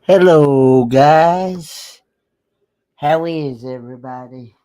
Hello, guys. How is everybody?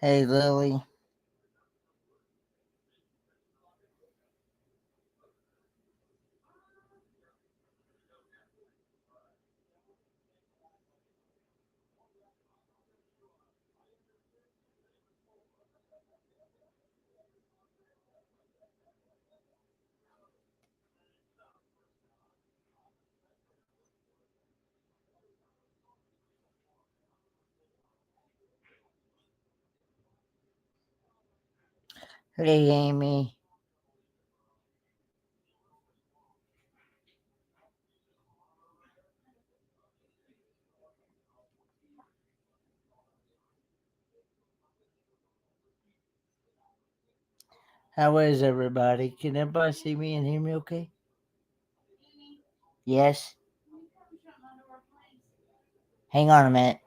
Hey, Lily. Hey, Amy. How is everybody? Can everybody see me and hear me okay? Yes? Hang on a minute.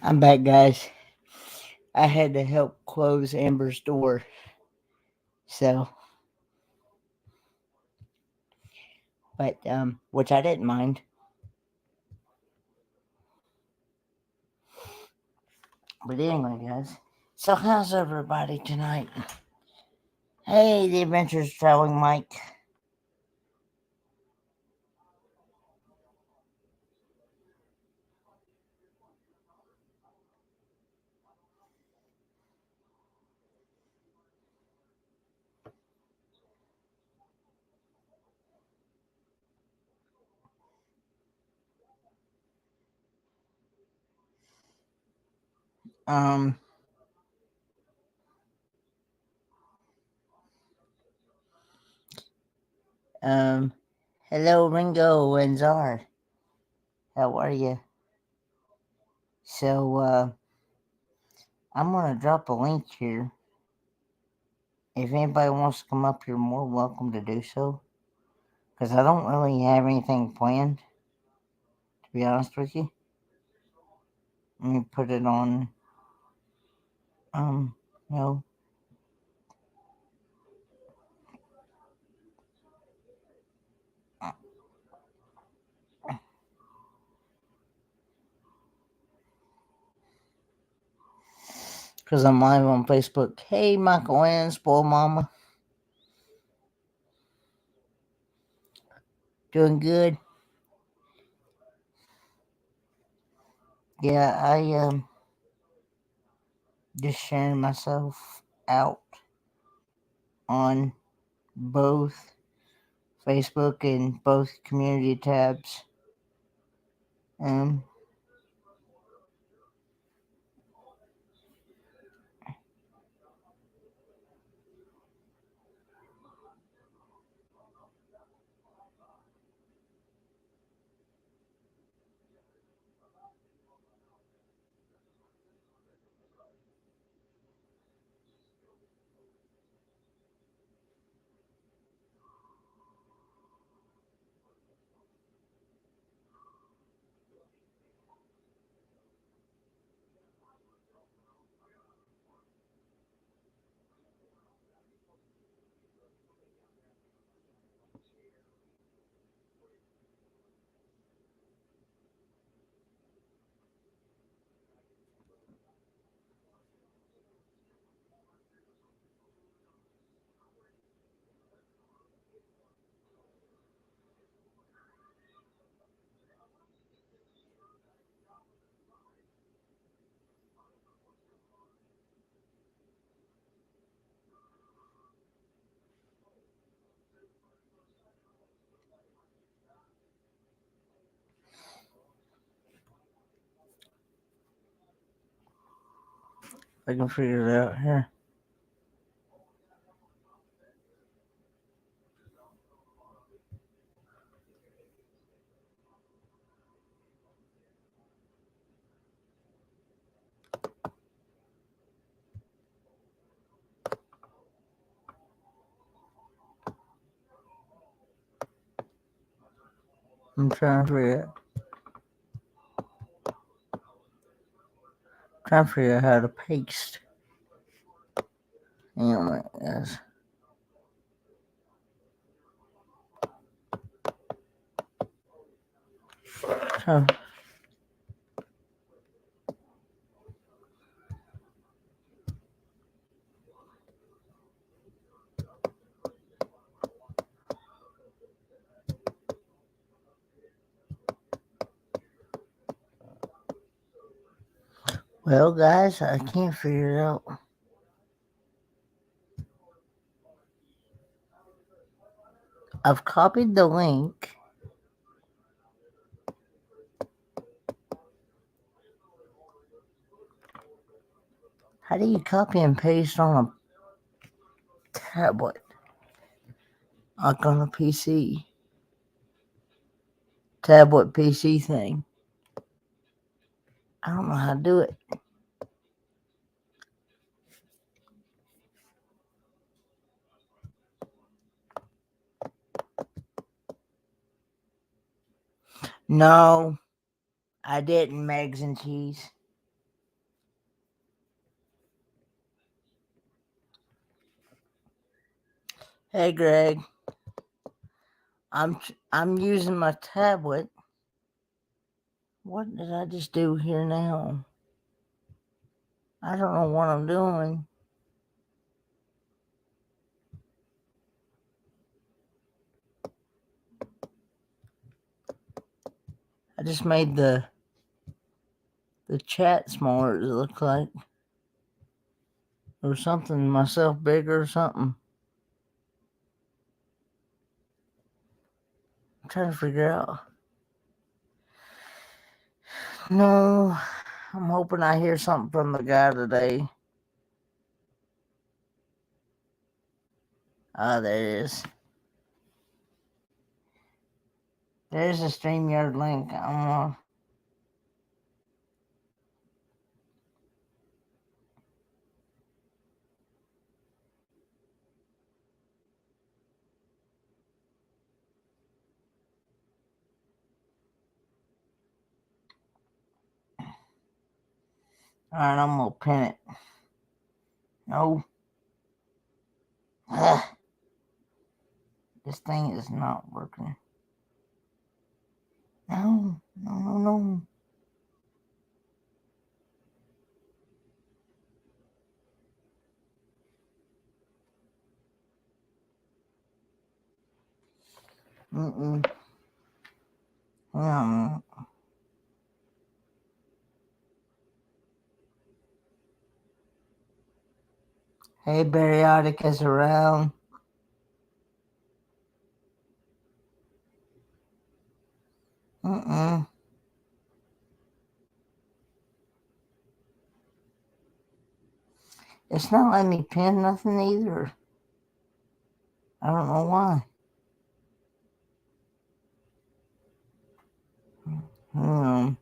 I'm back, guys. I had to help close Amber's door, so, which I didn't mind. But anyway, guys. So, how's everybody tonight? Hey, the Adventures Traveling Mike. Um, um, hello, Ringo and Czar. How are you? So, I'm going to drop a link here. If anybody wants to come up, you're more welcome to do so. Because I don't really have anything planned, to be honest with you. Let me put it on, um, you know, because I'm live on Facebook. Hey, Michael Ann, Spoil Mama. Doing good. Yeah, just sharing myself out on both Facebook and both community tabs. Um, I can figure it out here. I'm trying to figure out how to paste. Anyway, guys. So, well, guys, I can't figure it out. I've copied the link. How do you copy and paste on a tablet? Like on a PC. Tablet PC thing. I don't know how to do it. No, I didn't, Megs and Cheese. Hey, Greg. I'm using my tablet. What did I just do here now? I don't know what I'm doing. I just made the chat smaller, it looks like. Or something, myself bigger or something. I'm trying to figure out. No, I'm hoping I hear something from the guy today. Ah, there it is. There's a StreamYard link. Alright, I'm gonna pin it. No. Ugh. This thing is not working. No, no, no, no. Mm-mm. Hey, Bariotic is around. Mm-mm. It's not letting me pin nothing either. I don't know why. Hmm.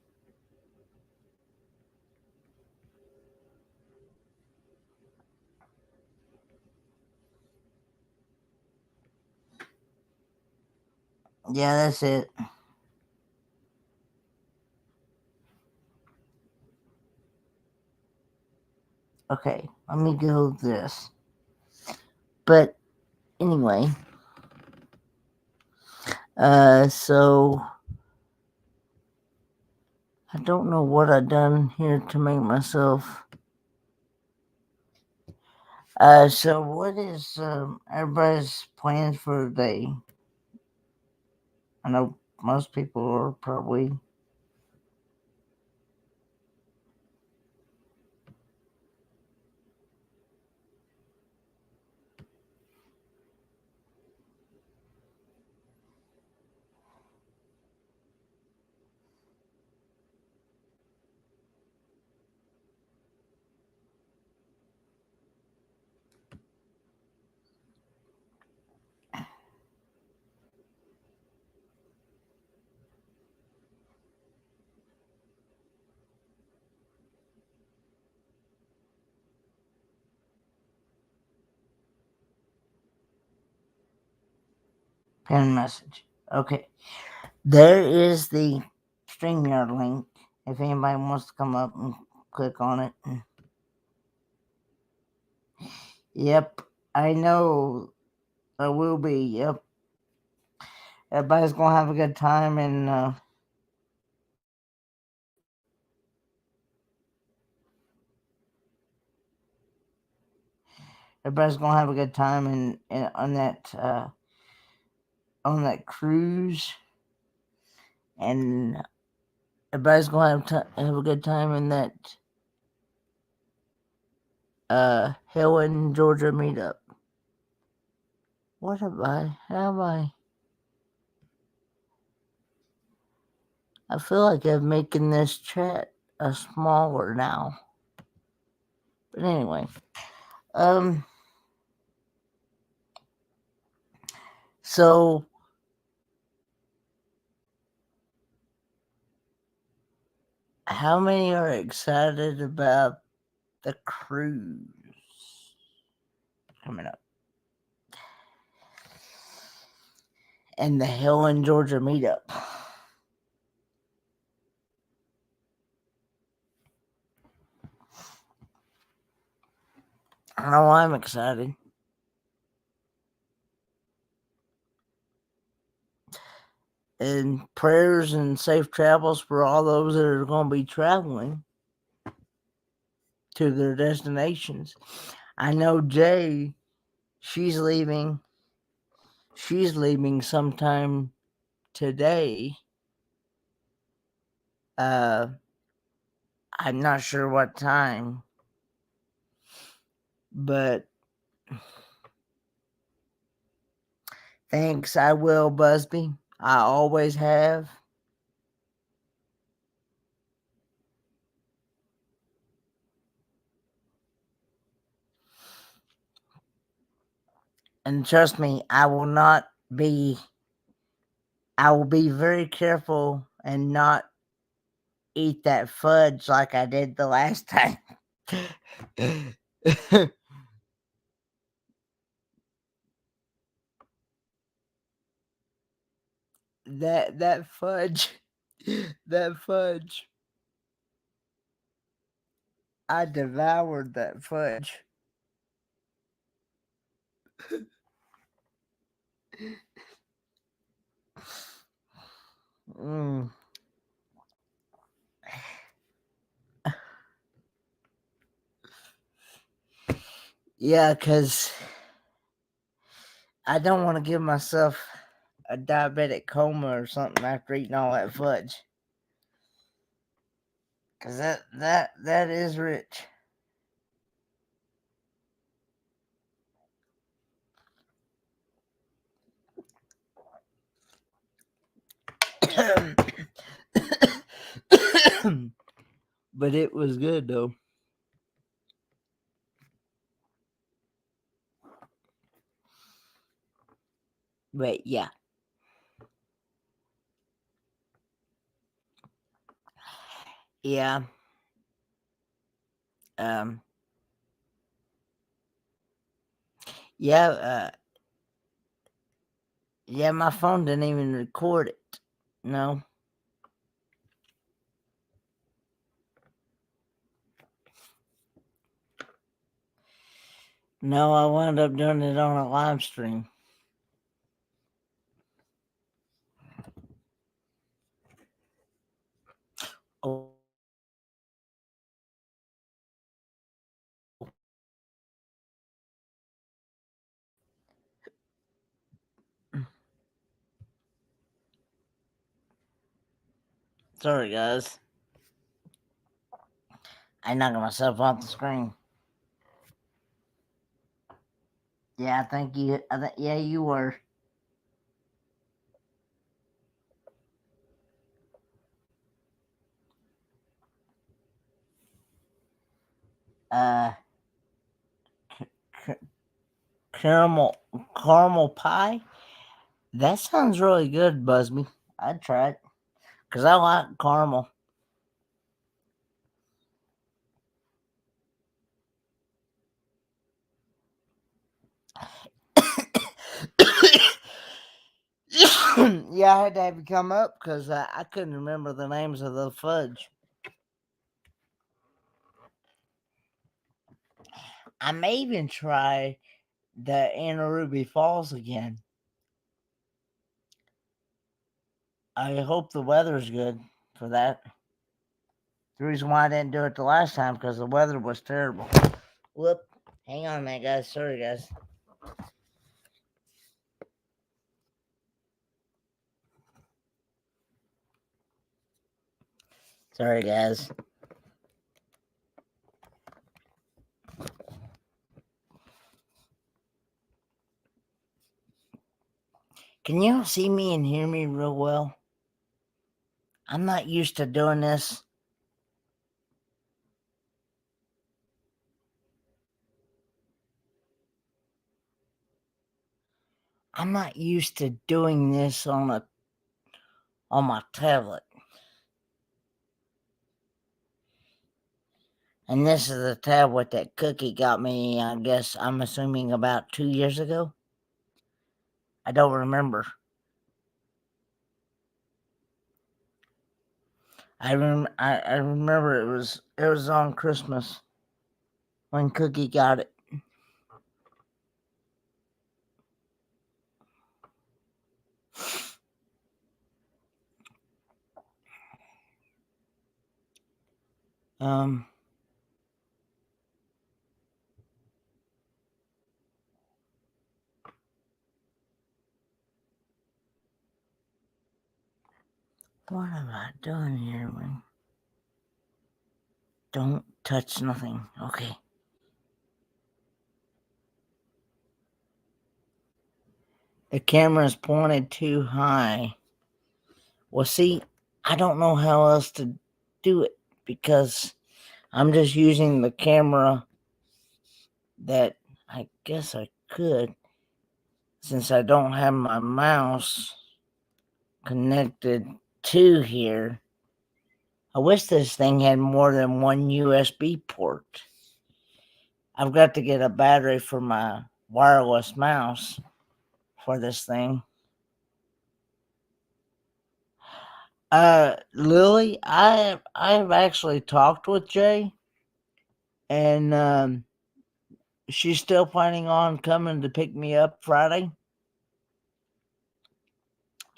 Yeah, that's it. Okay, let me go this. But anyway, so I don't know what I done here to make myself. So what is everybody's plans for the day? I know most people are probably. Pin message. Okay. There is the StreamYard link. If anybody wants to come up and click on it. Yep. I know. I will be. Yep. Everybody's gonna have a good time, and everybody's gonna have a good time in on that cruise, and everybody's gonna have a good time in that Helen, Georgia meetup. What have I? Have I? I feel like I'm making this chat smaller now. But anyway, so how many are excited about the cruise coming up and the Helen, Georgia meetup? I know I'm excited. And prayers and safe travels for all those that are going to be traveling to their destinations. I know Jay, she's leaving sometime today. I'm not sure what time, but thanks, I will, Busby. I always have. And trust me, I will be very careful and not eat that fudge like I did the last time. that fudge, that fudge. I devoured that fudge. Mm. Yeah, because I don't want to give myself a diabetic coma or something after eating all that fudge. Because that is rich. But it was good though. But yeah. Yeah. Um yeah, yeah, my phone didn't even record it. No. No, I wound up doing it on a live stream. Oh. Sorry, guys. I knocked myself off the screen. Yeah, I think you. Yeah, you were. Uh, c- caramel pie. That sounds really good, Busby. I'd try it because I like caramel. Yeah, I had to have you come up because I couldn't remember the names of the fudge. I may even try the Anna Ruby Falls again. I hope the weather's good for that. The reason why I didn't do it the last time because the weather was terrible. Whoop. Hang on a minute, guys. Sorry, guys. Sorry, guys. Can you see me and hear me real well? I'm not used to doing this. I'm not used to doing this on my tablet. And this is the tablet that Cookie got me, I guess, I'm assuming about 2 years ago. I don't remember. I remember it was on Christmas when Cookie got it. Um what am I doing here? Don't touch nothing. Okay. The camera is pointed too high. Well, see, I don't know how else to do it because I'm just using the camera that I guess I could since I don't have my mouse connected to here. I wish this thing had more than one USB port. I've got to get a battery for my wireless mouse for this thing. Lily, I've actually talked with Jay, and she's still planning on coming to pick me up Friday.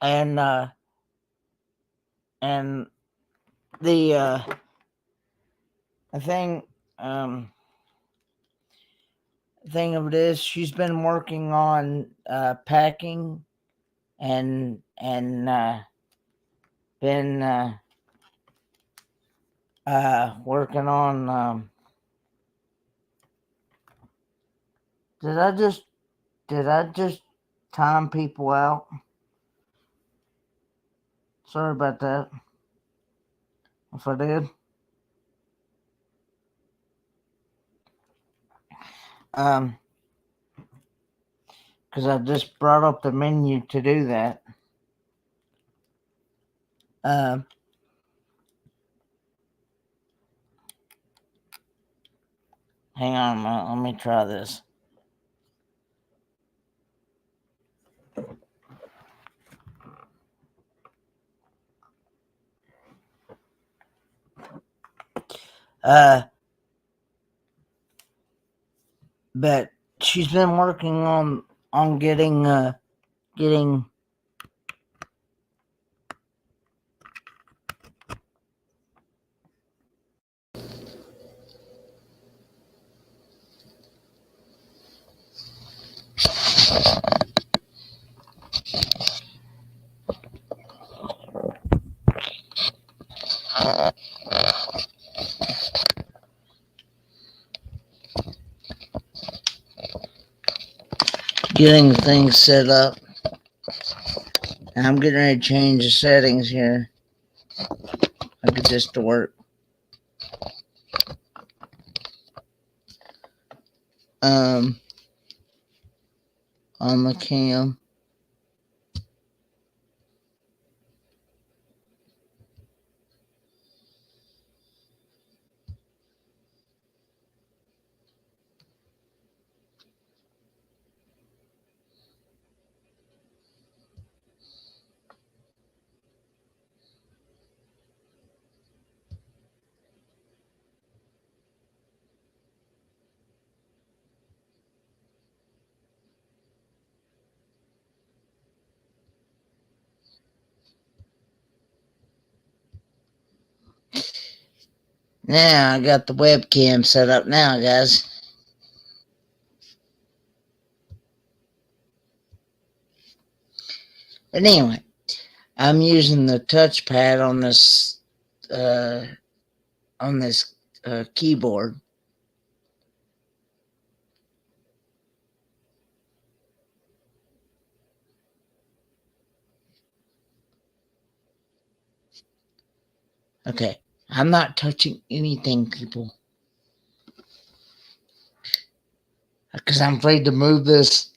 And and the thing thing of it is she's been working on packing and been working on did I just time people out? Sorry about that. If I did. Um because I just brought up the menu to do that. Um hang on a minute, let me try this. Uh but she's been working on getting getting things set up. And I'm getting ready to change the settings here. I get this to work. Um on the cam. Now I got the webcam set up now, guys. But anyway, I'm using the touchpad uh, on this keyboard. Okay, I'm not touching anything, people, because I'm afraid to move this.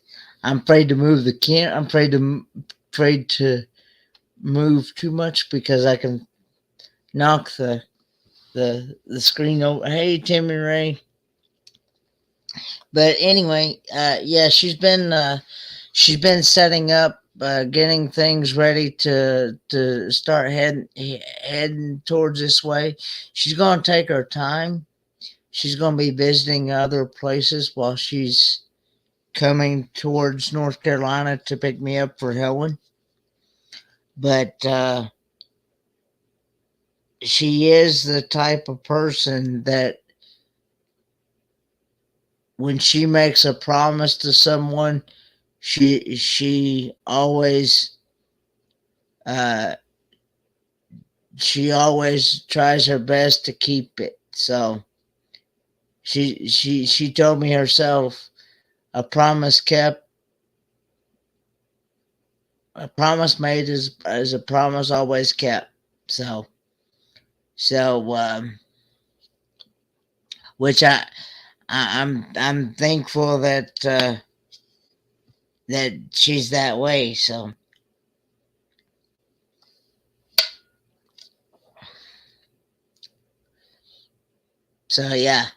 I'm afraid to move the can. I'm afraid to move too much because I can knock the screen over. Hey, Timmy Ray. But anyway, yeah, she's been setting up, getting things ready to start heading towards this way. She's gonna take her time. She's gonna be visiting other places while she's coming towards North Carolina to pick me up for Helen. But she is the type of person that when she makes a promise to someone, she uh, always tries her best to keep it. So she told me herself, a promise kept, a promise made is a promise always kept. So so which I'm thankful that that she's that way. So yeah,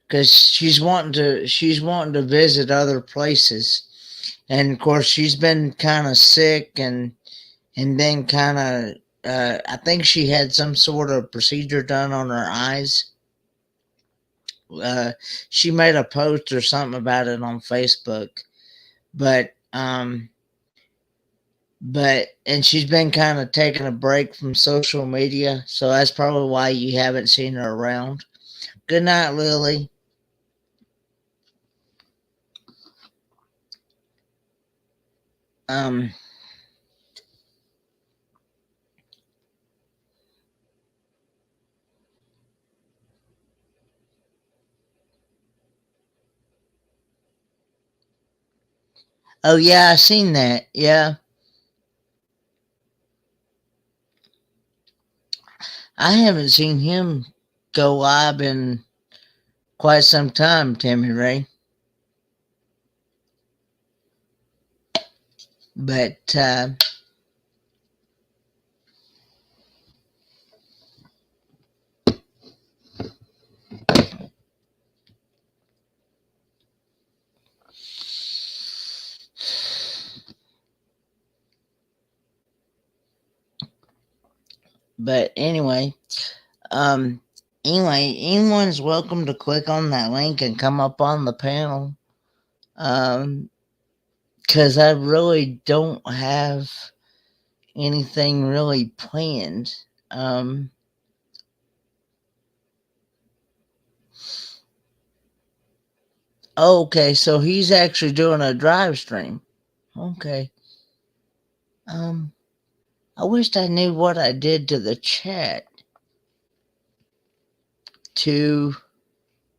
because she's wanting to visit other places, and of course she's been kind of sick and then kind of I think she had some sort of procedure done on her eyes. Uh, she made a post or something about it on Facebook, but and she's been kind of taking a break from social media, so that's probably why you haven't seen her around. Good night, Lily. Um, oh yeah, I seen that. Yeah, I haven't seen him go live in quite some time, Timmy Ray. But but anyway, um, anyway, anyone's welcome to click on that link and come up on the panel. Because I really don't have anything really planned. Um, okay, so he's actually doing a drive stream. Okay. Um, I wished I knew what I did to the chat to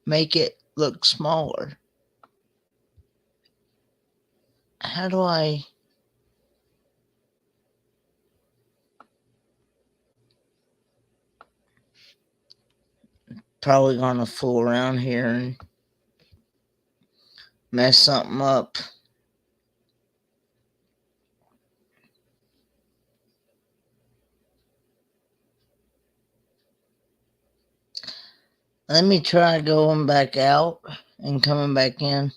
make it look smaller. How do I? Probably gonna fool around here and mess something up. Let me try going back out and coming back in.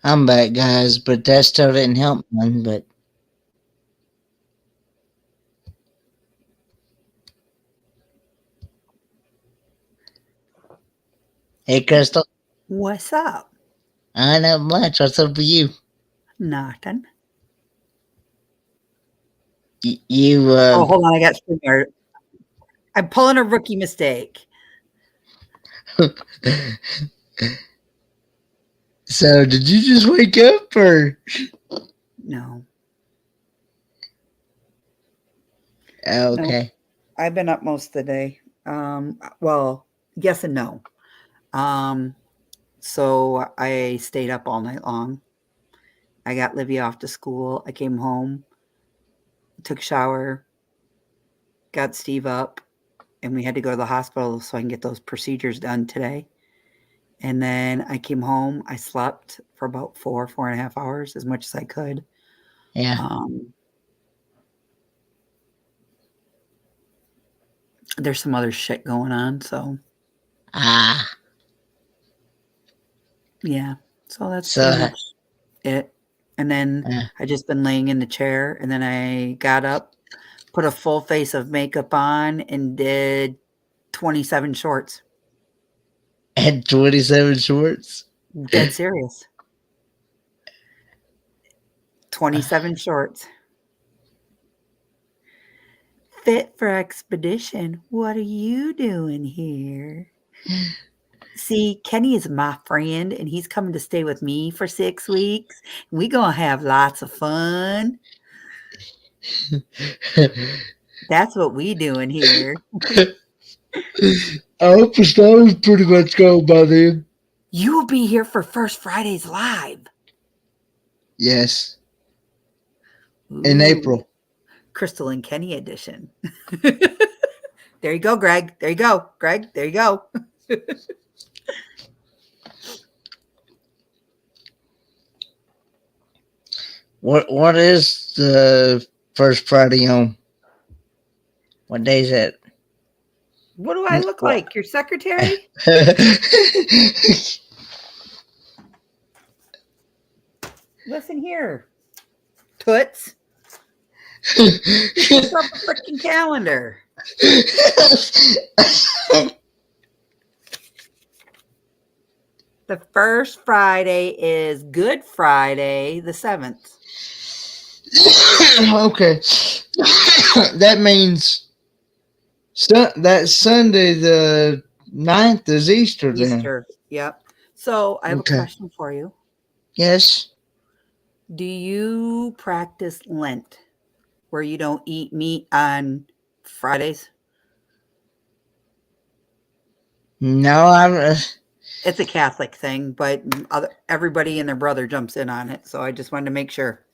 I'm back, guys, but that still didn't help none. But hey, Crystal, What's up? I not much. What's up with you? Nothing. You Oh, hold on. I got StreamYard. I'm pulling a rookie mistake. so did you just wake up or? No, no. Okay. I've been up most of the day. Well, yes and no. Um, so I stayed up all night long. I got Livy off to school. I came home, took a shower, got Steve up, and we had to go to the hospital so I can get those procedures done today. And then I came home. I slept for about 4.5 hours, as much as I could. Yeah. Um, there's some other shit going on, so Ah. yeah. So that's So pretty much it. And then uh, I just been laying in the chair, and then I got up, put a full face of makeup on, and did 27 shorts. at 27 shorts. Dead serious. 27 shorts. Fit for expedition. What are you doing here? See, Kenny is my friend, and he's coming to stay with me for 6 weeks. We gonna have lots of fun. That's what we doing here. I hope the snow is pretty much gone by then. You will be here for First Fridays Live. Yes, in Ooh, April. Crystal and Kenny edition. There you go, Greg. There you go, Greg. There you go. What is the first Friday on? What day is it? What do I look What? like? Your secretary? Listen here, Toots. Look up a freaking calendar. The first Friday is Good Friday, the 7th. okay, that means that Sunday the 9th is Easter then. Easter. Yep. So I have a Okay. question for you. Yes. Do you practice Lent where you don't eat meat on Fridays? No, It's a Catholic thing, but everybody and their brother jumps in on it. So I just wanted to make sure.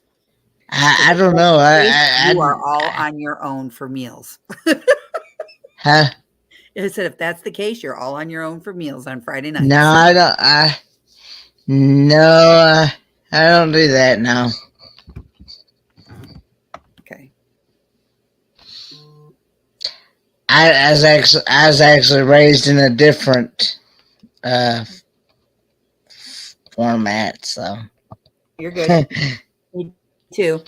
Because I if don't that's know. the case, you are all I on your own for meals. huh? I said, if that's the case, you're all on your own for meals on Friday No, nights. I don't. No, I don't do that now. Okay. I was actually raised in a different uh format, so You're good. Me too.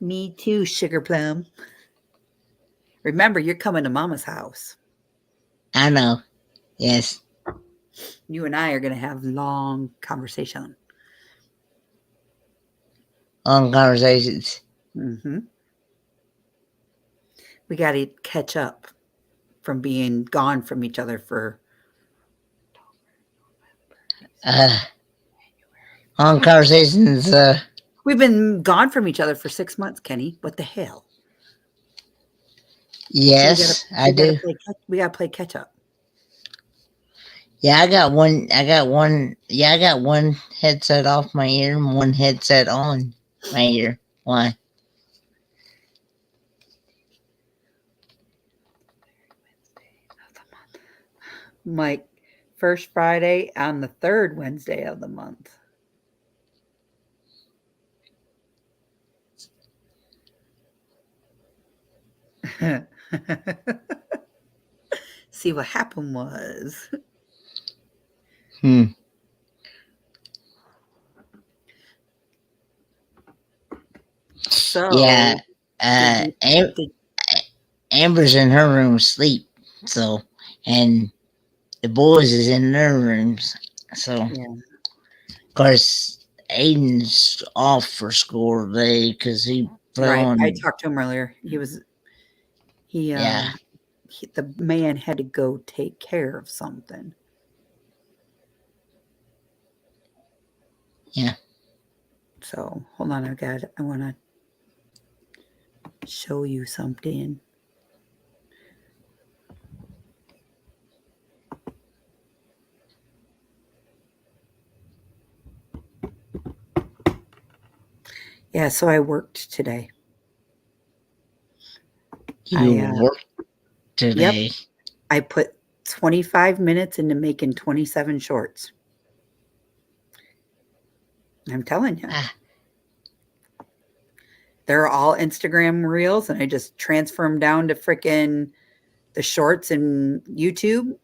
Me too, sugar plum. Remember, you're coming to mama's house. I know. Yes, You and I are going to have long conversation. long conversations. Hmm. We got to catch up from being gone from each other for Uh, long conversations. we've been gone from each other for 6 months, Kenny. What the hell? So Yes, I do. we gotta play catch up. Yeah, I got one. I got one. Yeah, I got one headset off my ear and one headset on my ear. Why? Mike, first Friday on the third Wednesday of the month. See what happened was Hmm. Yeah. So, did Uh, you Am- did Amber's in her room asleep. So, and the boys is in their rooms. So, of yeah, course, Aiden's off for school today because he fell right. I on. talked to him earlier. He Yeah. the man had to go take care of something. Yeah. So, hold on, I want to show you something. Yeah, so I worked today. You I worked Yep, today. I put 25 minutes into making 27 shorts. I'm telling you. Ah, They're all Instagram reels and I just transfer them down to freaking the shorts and YouTube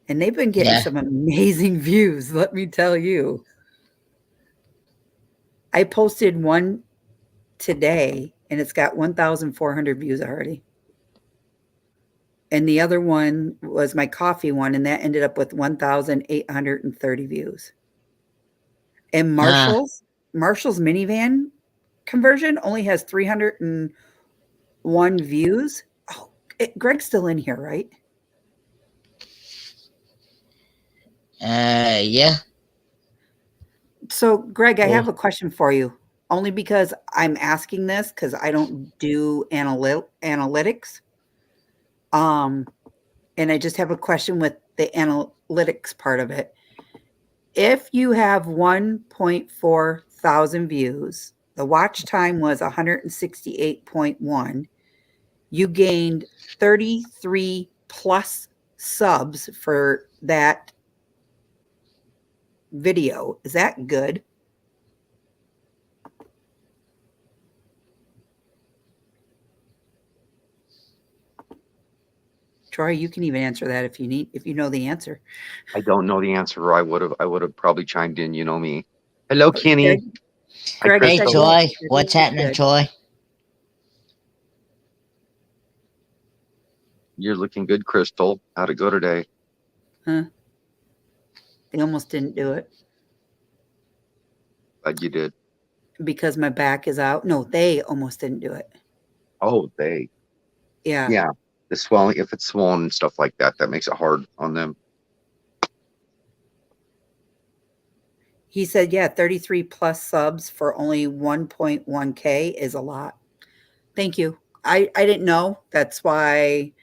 and they've been getting yeah. some amazing views, let me tell you. I posted one today and it's got 1,400 views already. And the other one was my coffee one, and that ended up with 1,830 views. And Ah, Marshall's minivan conversion only has 301 views. Oh, Greg's still in here, right? yeah. So, Greg, I Well, have a question for you. Only because I'm asking this because I don't do analytics. Um, and I just have a question with the analytics part of it. If you have 1.4 thousand views, the watch time was 168.1, you gained 33 plus subs for that video. Is that good? Troy, you can even answer that if you know the answer. I don't know the answer, or I would have probably chimed in. You know me. Hello, But Kenny. Hi, Greg hey, said Crystal. Troy. that What's it was happening, good. Troy? You're looking good, Crystal. How'd it go today? Huh? They almost didn't do it Glad you did. because my back is out. No, they almost didn't do it. Oh, they. Yeah. Yeah, the swelling. If it's swollen and stuff like that, that makes it hard on them. He said, yeah, 33 plus subs for only 1.1K is a lot. Thank you. I didn't know. That's why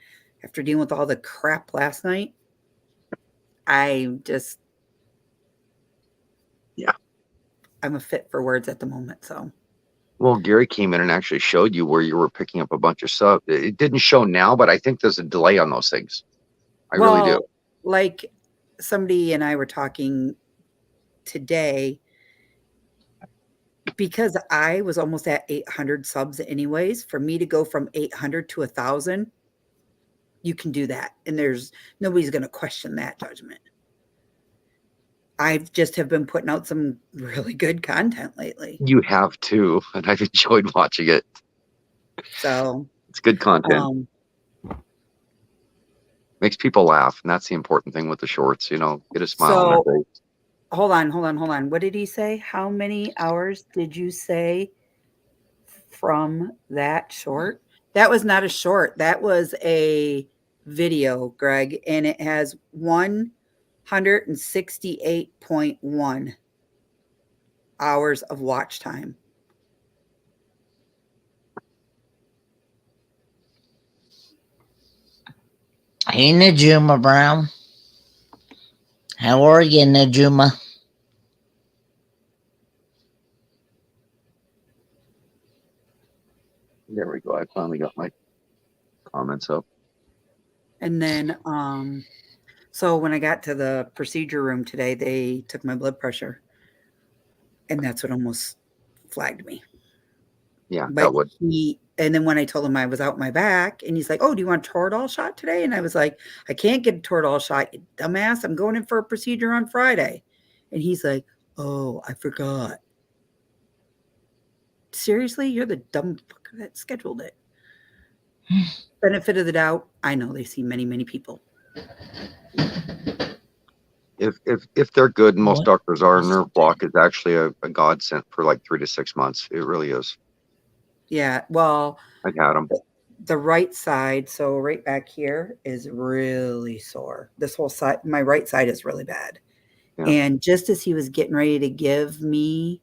after dealing with all the crap last night, I just Yeah. I'm a fit for words at the moment. So Well, Gary came in and actually showed you where you were picking up a bunch of stuff. It didn't show now, but I think there's a delay on those things. I really do. well, like somebody and I were talking today because I was almost at 800 subs anyways, for me to go from 800 to 1,000, you can do that. And there's nobody's going to question that judgment. I just have been putting out some really good content lately. You have too, and I've enjoyed watching it. So, It's good content. um, Makes people laugh, and that's the important thing with the shorts. Get a smile on their so face. hold on. What did he say? How many hours did you say from that short? That was not a short. That was a video, Greg, and it has 168.1 hours of watch time. Hey, Najuma Brown. How are you, Najuma? There we go. I finally got my comments up. And then so when I got to the procedure room today, they took my blood pressure and that's what almost flagged me. Yeah, But that would. And then when I told him I was out my back, and he's like, "Oh, do you want a Toradol shot today?" And I was like, "I can't get a Toradol shot, you dumbass. I'm going in for a procedure on Friday." And he's like, "Oh, I forgot." Seriously, you're the dumb fucker that scheduled it. Benefit of the doubt, I know they see many, many people. If they're good, and most What doctors are, is nerve that? block is actually a godsend for like 3 to 6 months. It really is. Yeah, well, I've had them. the right side, so right back here, is really sore. This whole side, my right side is really bad. Yeah, And just as he was getting ready to give me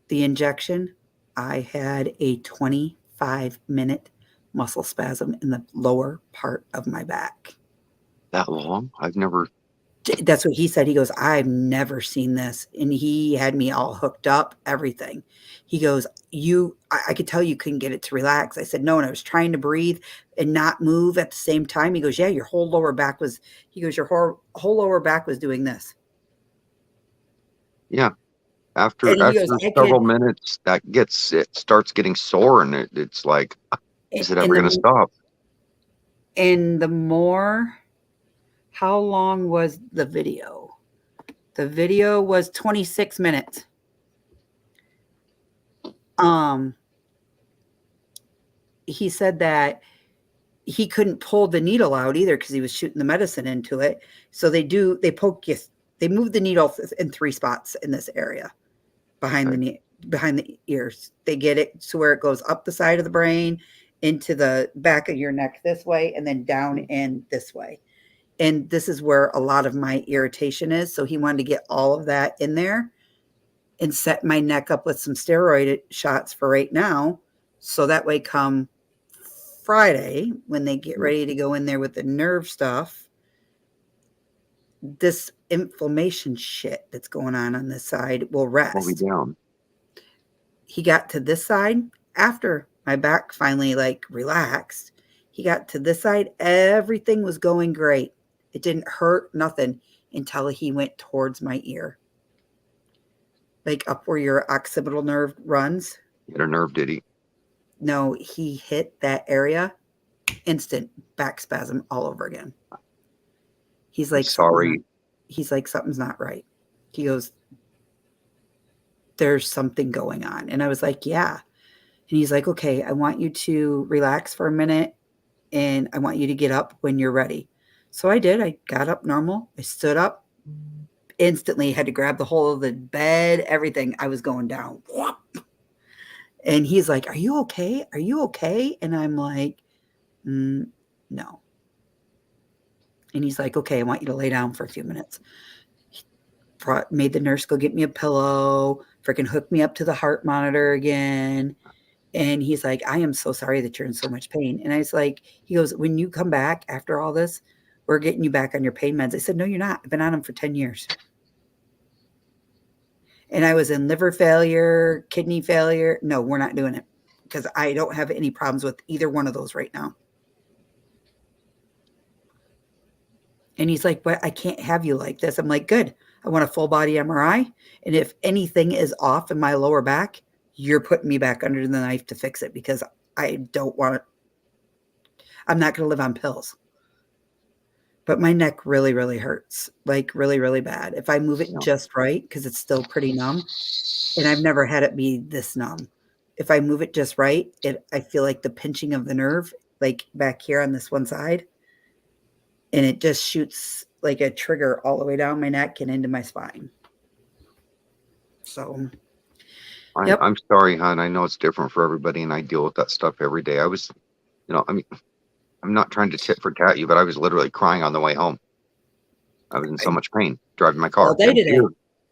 the injection, I had a 25-minute muscle spasm in the lower part of my back. that long? I've never. That's what he said. He goes, "I've never seen this." And he had me all hooked up, everything. He goes, I could tell you couldn't get it to relax. I said, "No." And I was trying to breathe and not move at the same time. He goes, "Yeah, your whole lower back was," he goes, "your whole lower back was doing this." Yeah, And after he goes, after "I several can't." minutes, it starts getting sore, and it's like, is it ever And going to the, stop? and the more, how long was the video? The video was 26 minutes. Um, he said that he couldn't pull the needle out either because he was shooting the medicine into it. So they poke you, they move the needle in 3 spots in this area behind Okay. behind the ears. They get it to where it goes up the side of the brain, into the back of your neck this way, and then down in this way. And this is where a lot of my irritation is. So he wanted to get all of that in there and set my neck up with some steroid shots for right now. So that way, come Friday, when they get ready to go in there with the nerve stuff, this inflammation shit that's going on this side will Slow me rest. down. He got to this side after my back finally like relaxed. He got to this side, everything was going great. It didn't hurt, nothing, until he went towards my ear, like up where your occipital nerve runs. Hit a nerve, did he? No, he hit that area, instant back spasm all over again. He's I'm like, sorry. something's not right. He goes, "There's something going on." And I was like, "Yeah." And he's like, "Okay, I want you to relax for a minute, and I want you to get up when you're ready." So I did. I got up normal. I stood up, instantly had to grab the whole of the bed, everything. I was going down. And he's like, "Are you okay? Are you okay?" And I'm like, "No." And he's like, "Okay, I want you to lay down for a few minutes." He made the nurse go get me a pillow, freaking hooked me up to the heart monitor again. And he's like, "I am so sorry that you're in so much pain." And I was like, he goes, "When you come back after all this, we're getting you back on your pain meds." I said, "No, you're not. I've been on them for 10 years." And I was in liver failure, kidney failure. No, we're not doing it because I don't have any problems with either one of those right now. And he's like, "But I can't have you like this." I'm like, "Good. I want a full body MRI. And if anything is off in my lower back, you're putting me back under the knife to fix it because I don't want it. I'm not going to live on pills." But my neck really, really hurts, like really, really bad. If I move it Yeah. just right, because it's still pretty numb, and I've never had it be this numb. If I move it just right, I feel like the pinching of the nerve, like back here on this one side, and it just shoots like a trigger all the way down my neck and into my spine. So, yep. I'm sorry, hon. I know it's different for everybody, and I deal with that stuff every day. I mean, I'm not trying to tit for tat you, but I was literally crying on the way home. I was in so much pain driving my All car. day today.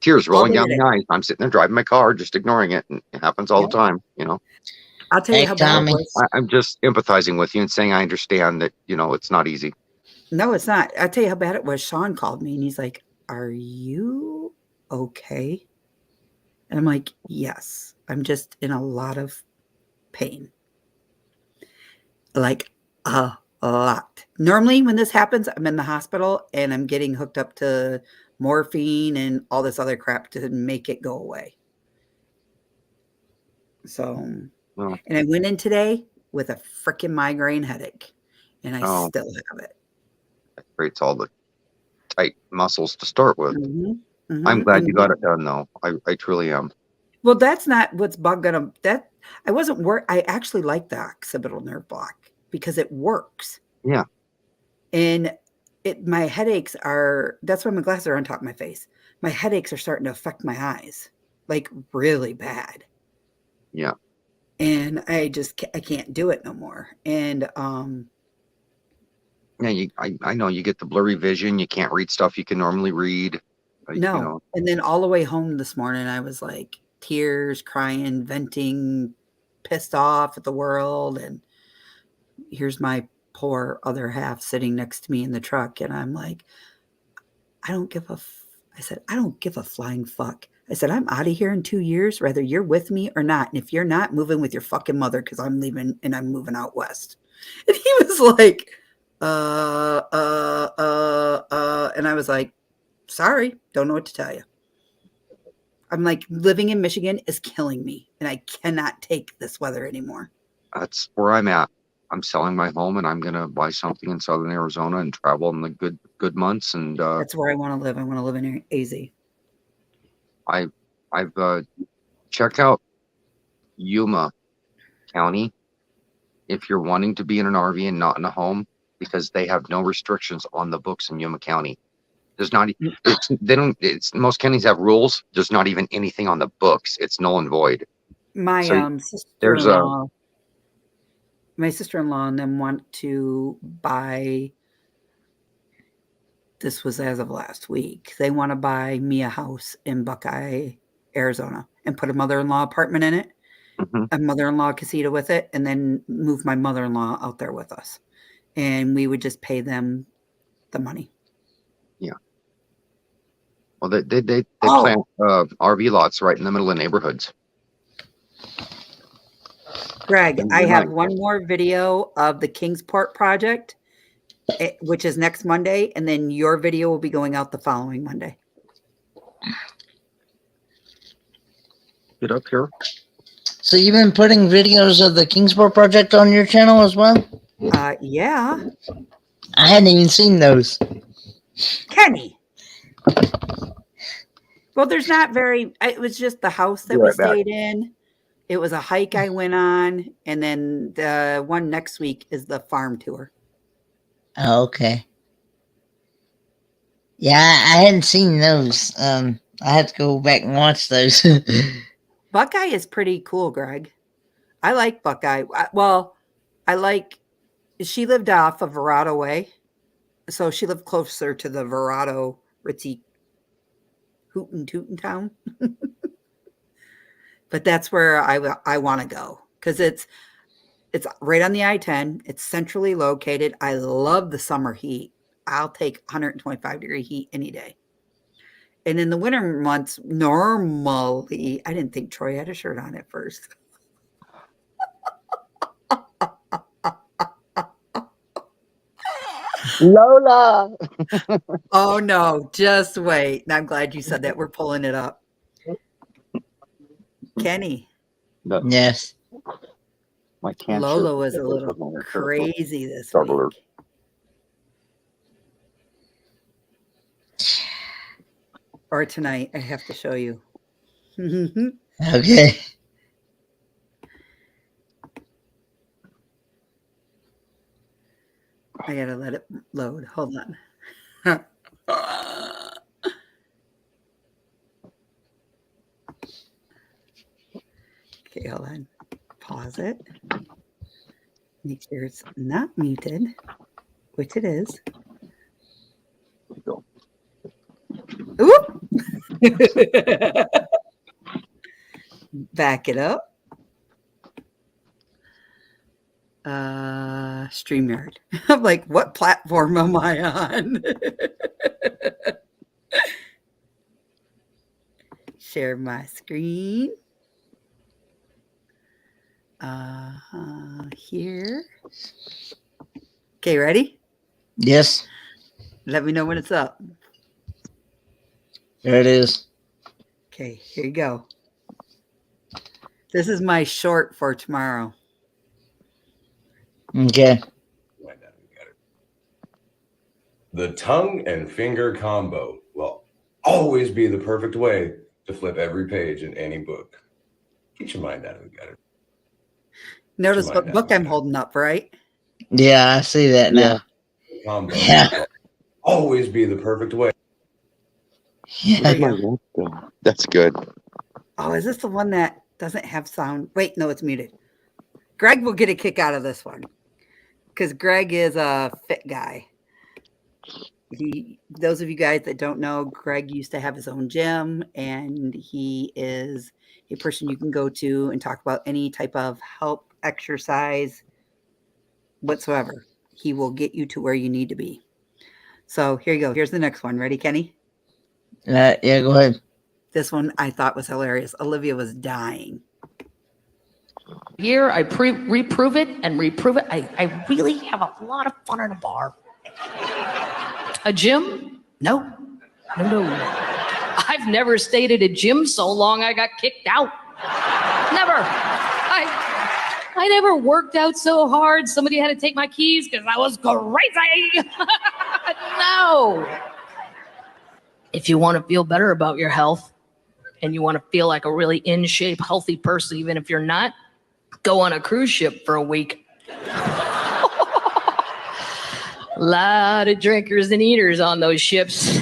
Tears All rolling day down today. my eyes. I'm sitting there driving my car, just ignoring it, and it happens all Yep. the time. I'll tell Hey, you how bad it Tommy. was. I'm just empathizing with you and saying I understand that it's not easy. No, it's not. I'll tell you how bad it was. Sean called me and he's like, "Are you okay?" And I'm like, "Yes, I'm just in a lot of pain." Like a lot. Normally, when this happens, I'm in the hospital and I'm getting hooked up to morphine and all this other crap to make it go away. So, Well, And I went in today with a freaking migraine headache, and I oh, still have it. it creates all the tight muscles to start with. I'm glad you And got it done, though. I truly am. well, that's not what's bugging them. That I wasn't work. I actually like the occipital nerve block because it works. Yeah. And my headaches are. That's why my glasses are on top of my face. My headaches are starting to affect my eyes, like really bad. Yeah. And I can't do it no more. And Yeah. I know you get the blurry vision. You can't read stuff you can normally read. You no. know, And then all the way home this morning, I was like tears, crying, venting, pissed off at the world. And here's my poor other half sitting next to me in the truck. And I'm like, I don't give a, I said, I don't give a flying fuck. I said, I'm out of here in 2 years, whether you're with me or not. And if you're not, moving with your fucking mother because I'm leaving and I'm moving out west. And he was like, and I was like, sorry, don't know what to tell you. I'm like, living in Michigan is killing me, and I cannot take this weather anymore. that's where I'm at. I'm selling my home, and I'm gonna buy something in Southern Arizona and travel in the good months. And That's where I want to live. I want to live in AZ. I've checked out Yuma County if you're wanting to be in an RV and not in a home, because they have no restrictions on the books in Yuma County. There's not, they don't, it's most counties have rules. There's not even anything on the books. It's null and void. My So there's a, my sister-in-law and them want to buy. This was as of last week. They want to buy me a house in Buckeye, Arizona, and put a mother-in-law apartment in it, mhm, a mother-in-law casita with it, and then move my mother-in-law out there with us. And we would just pay them the money. yeah. Well, they Oh, plant RV lots right in the middle of neighborhoods. Greg, And I they're have nice. one more video of the Kingsport project, which is next Monday, and then your video will be going out the following Monday. Get up here. So you've been putting videos of the Kingsport project on your channel as well? Yeah. I hadn't even seen those. Kenny. Well, there's not very, it was just the house that Be we right back. stayed in. It was a hike I went on. And then the one next week is the farm tour. Oh, okay. Yeah, I hadn't seen those. I had to go back and watch those. Buckeye is pretty cool, Greg. I like Buckeye. I like, she lived off of Verado Way. So she lived closer to the Verado Ritzy Hootin' Tootin' town. But that's where I want to go because it's right on the I-10. It's centrally located. I love the summer heat. I'll take 125-degree heat any day. And in the winter months, normally, I didn't think Troy had a shirt on at first. Lola. Oh no, just wait. And I'm glad you said that. We're pulling it up. Kenny, No, Yes. my cancer. Lola was a little crazy this week. Or tonight, I have to show you. Okay. I gotta let it load. Hold on. Okay, hold on. Pause it. Make sure it's not muted, which it is. Oop! Back it up. StreamYard. I'm like, what platform am I on? Share my screen. Here. Okay, ready? Yes. Let me know when it's up. There it is. Okay, here you go. This is my short for tomorrow. Okay. The tongue and finger combo will always be the perfect way to flip every page in any book. Get your mind out of the gutter. Notice mind what out book of the I'm gutter. holding up, right? Yeah, I see that now. Combo Yeah. will always be the perfect way. There Yeah. you go. That's good. Oh, is this the one that doesn't have sound? Wait, no, it's muted. Greg will get a kick out of this one because Greg is a fit guy. Those of you guys that don't know, Greg used to have his own gym, and he is a person you can go to and talk about any type of help, exercise, whatsoever. He will get you to where you need to be. So here you go. Here's the next one. Ready, Kenny? Yeah, go ahead. This one I thought was hilarious. Olivia was dying. Year, I reprove it and reprove it. I really have a lot of fun in a bar. A gym? No. I've never stayed at a gym so long I got kicked out. Never. I never worked out so hard somebody had to take my keys because I was crazy. No. If you want to feel better about your health and you want to feel like a really in shape, healthy person, even if you're not, go on a cruise ship for a week. A lot of drinkers and eaters on those ships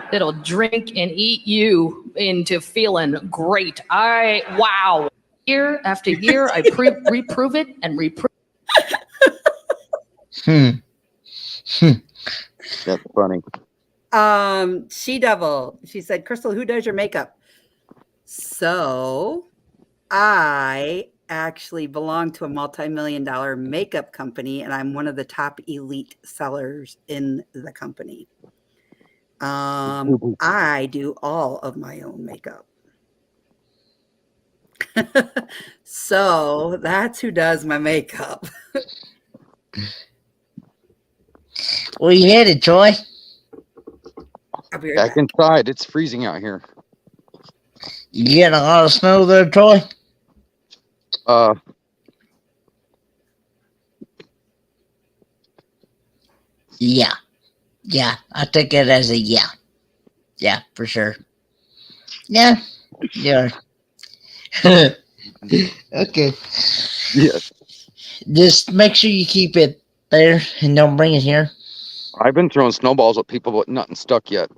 that'll drink and eat you into feeling great. Wow. Year after year, I reprove it and reprove. That's funny. She Devil. She said, Crystal, who does your makeup? So I actually belong to a multi-million-dollar makeup company, and I'm one of the top elite sellers in the company. I do all of my own makeup. So that's who does my makeup. Well, you hit it, Troy. I'll be right Back back. inside. It's freezing out here. You get a lot of snow there, Troy? Yeah. Yeah, I take it as a yeah. Yeah, for sure. Yeah. Yeah. Okay. Yeah. Just make sure you keep it there and don't bring it here. I've been throwing snowballs at people, but nothing stuck yet.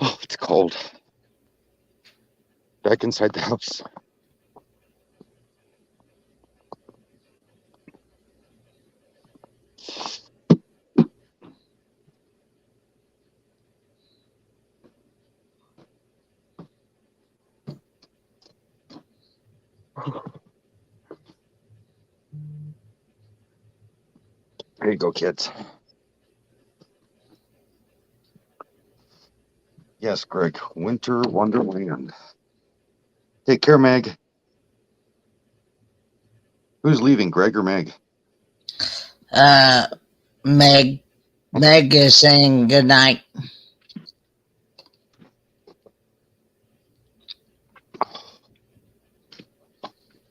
Oh, it's cold. Back inside the house. There you go, kids. Yes, Greg. Winter Wonderland. Take care, Meg. Who's leaving, Greg or Meg? Meg. Meg is saying good night.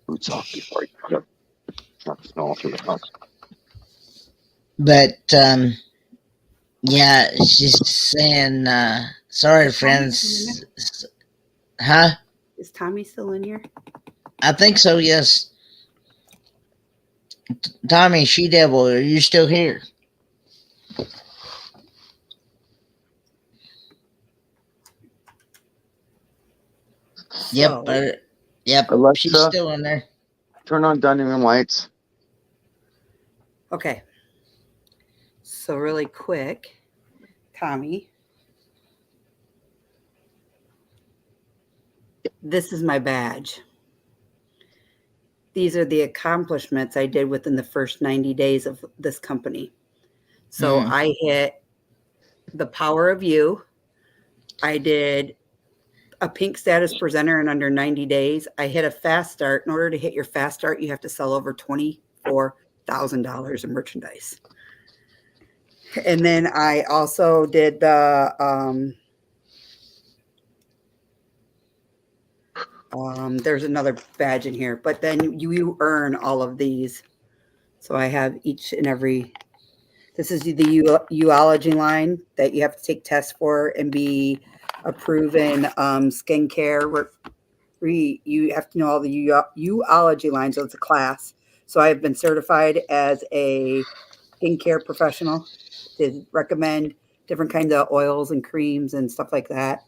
Boots off before I cut the snow off the house. But yeah, she's saying sorry, friends. Huh? Is Tommy still in here? I think so, yes. Tommy, She Devil, are you still here? Yep. Yep. Alexa, she's still in there. Turn on dining room lights. Okay. So really quick, Tommy. This is my badge. These are the accomplishments I did within the first 90 days of this company. So I hit the power of you. I did a pink status presenter in under 90 days. I hit a fast start. In order to hit your fast start, you have to sell over $24,000 in merchandise. And then I also did the There's another badge in here, but then you earn all of these. So I have each and every. This is the uology line that you have to take tests for and be a proven skincare. You have to know all the uology lines. So it's a class. So I've been certified as a skincare professional to recommend different kinds of oils and creams and stuff like that.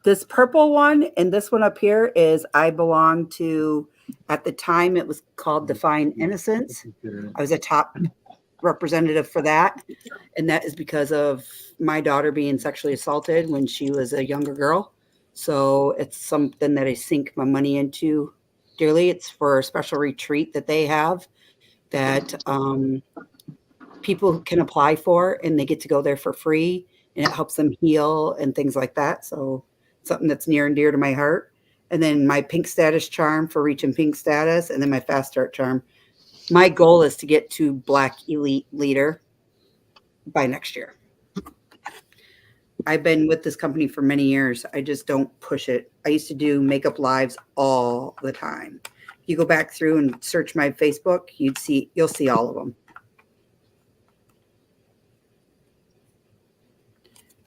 This purple one and this one up here is I belong to. At the time, it was called Define Innocence. I was a top representative for that, and that is because of my daughter being sexually assaulted when she was a younger girl. So it's something that I sink my money into dearly. It's for a special retreat that they have that people can apply for, and they get to go there for free, and it helps them heal and things like that. So something that's near and dear to my heart. And then my pink status charm for reaching pink status, and then my fast start charm. My goal is to get to Black Elite Leader by next year. I've been with this company for many years. I just don't push it. I used to do makeup lives all the time. You go back through and search my Facebook, you'll see all of them.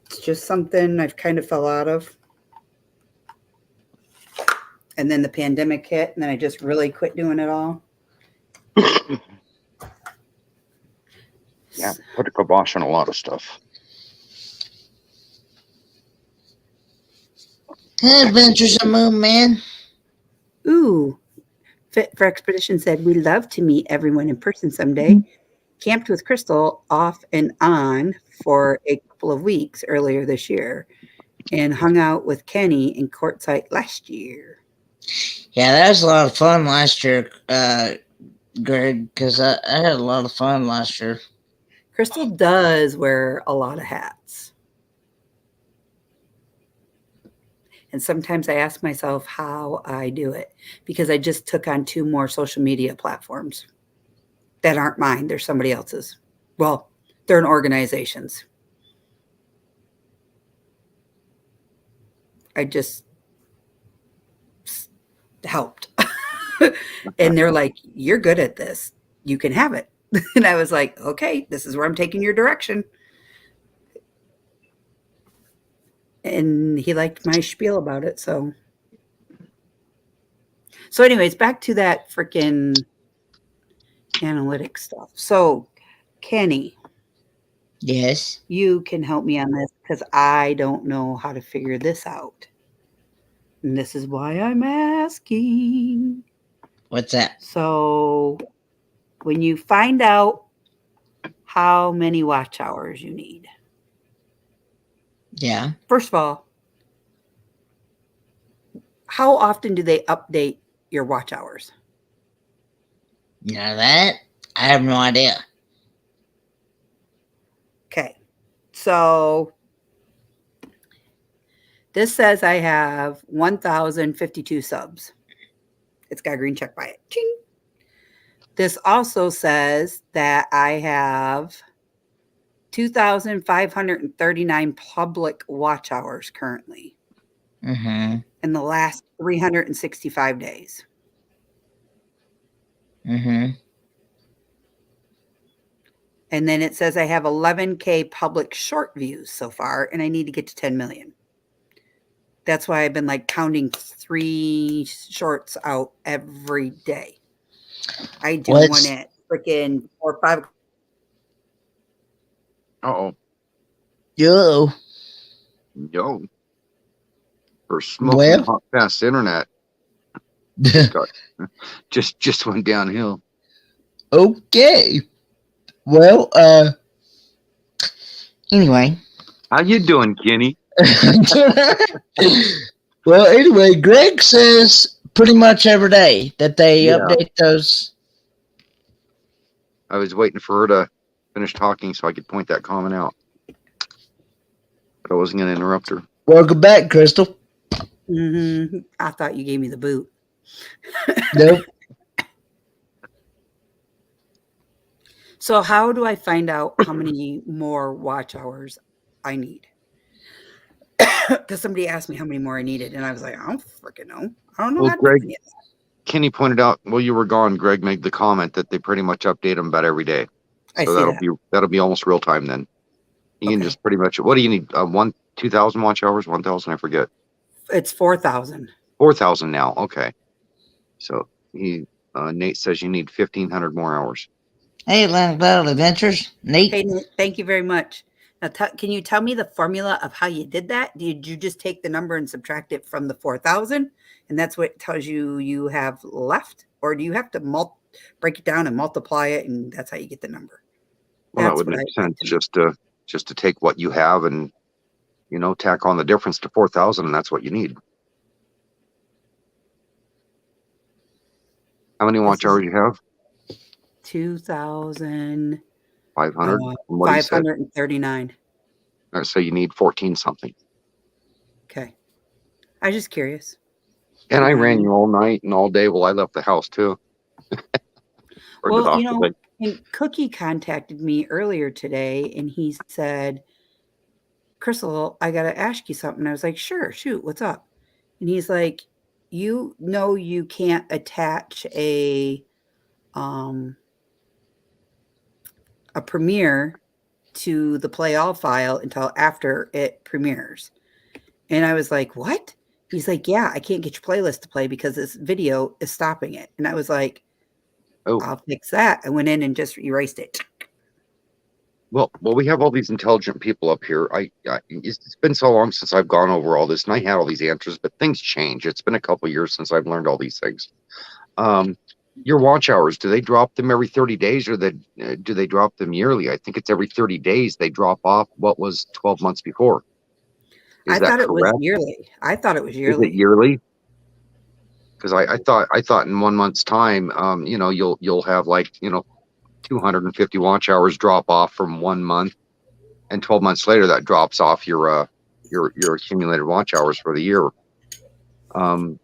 It's just something I've kind of fell out of. And then the pandemic hit, and then I just really quit doing it all. Yeah, put a kibosh on a lot of stuff. Adventures of Moon Man. Ooh, Fit for Expedition said, we love to meet everyone in person someday. Camped with Crystal off and on for a couple of weeks earlier this year and hung out with Kenny in Quartzsite last year. Yeah, that was a lot of fun last year, Greg, because I had a lot of fun last year. Crystal does wear a lot of hats. And sometimes I ask myself how I do it because I just took on 2 more social media platforms that aren't mine. They're somebody else's. Well, they're an organization's. I just helped. And they're like, you're good at this. You can have it. And I was like, okay, this is where I'm taking your direction. And he liked my spiel about it. So anyways, back to that freaking analytics stuff. So Kenny, Yes. you can help me on this because I don't know how to figure this out. And this is why I'm asking. What's that? So when you find out how many watch hours you need, Yeah. first of all, how often do they update your watch hours? You know that? I have no idea. Okay. So this says I have 1,052 subs. It's got a green check by it. Ching. This also says that I have 2,539 public watch hours currently Mm-hmm. in the last 365 days. Mm-hmm. And then it says I have 11K public short views so far, and I need to get to 10 million. That's why I've been like counting 3 shorts out every day. I do one at freaking 4 or 5. Uh-oh. Yo. Yo. For smoking hot fast internet. just went downhill. Okay. Well, anyway. How you doing, Kenny? Well, anyway, Greg says pretty much every day that they update those. I was waiting for her to finish talking so I could point that comment out. But I wasn't going to interrupt her. Welcome back, Crystal. Mm-hmm. I thought you gave me the boot. Nope. So how do I find out how many more watch hours I need? because somebody asked me how many more I needed, and I was like, I don't freaking know. I don't know Well, how to Greg, do any of that. Kenny pointed out while you were gone, Greg made the comment that they pretty much update them about every day. I So see that'll be almost real time then. You can Okay. just pretty much, what do you need? 2,000 watch hours? 1,000? I forget. It's 4,000. 4,000 now. Okay. So Nate says you need 1,500 more hours. Hey, Atlantic Battle Adventures. Nate. Hey, Nate, thank you very much. Now, can you tell me the formula of how you did that? Did you just take the number and subtract it from the 4,000, and that's what tells you have left, or do you have to break it down and multiply it, and that's how you get the number? Well, that would make sense. Just to take what you have and tack on the difference to 4,000, and that's what you need. How many watch hours you have? 2,539. 500. 539. So you need 14 something. Okay. I was just curious. And I ran you all night and all day. Well, I left the house too. Well, and Cookie contacted me earlier today, and he said, Crystal, I got to ask you something. I was like, sure, shoot, what's up? And he's like, you can't attach a premiere to the play all file until after it premieres. And I was like, what? He's like, yeah, I can't get your playlist to play because this video is stopping it. And I was like, oh, I'll fix that. I went in and just erased it. Well, we have all these intelligent people up here. It's been so long since I've gone over all this, and I had all these answers, but things change. It's been a couple of years since I've learned all these things. Your watch hours, do they drop them every 30 days, or do they drop them yearly? I think it's every 30 days they drop off what was 12 months before. I thought it was yearly. Is it yearly? Because I thought in 1 month's time, you'll have 250 watch hours drop off from 1 month, and 12 months later that drops off your accumulated watch hours for the year. Do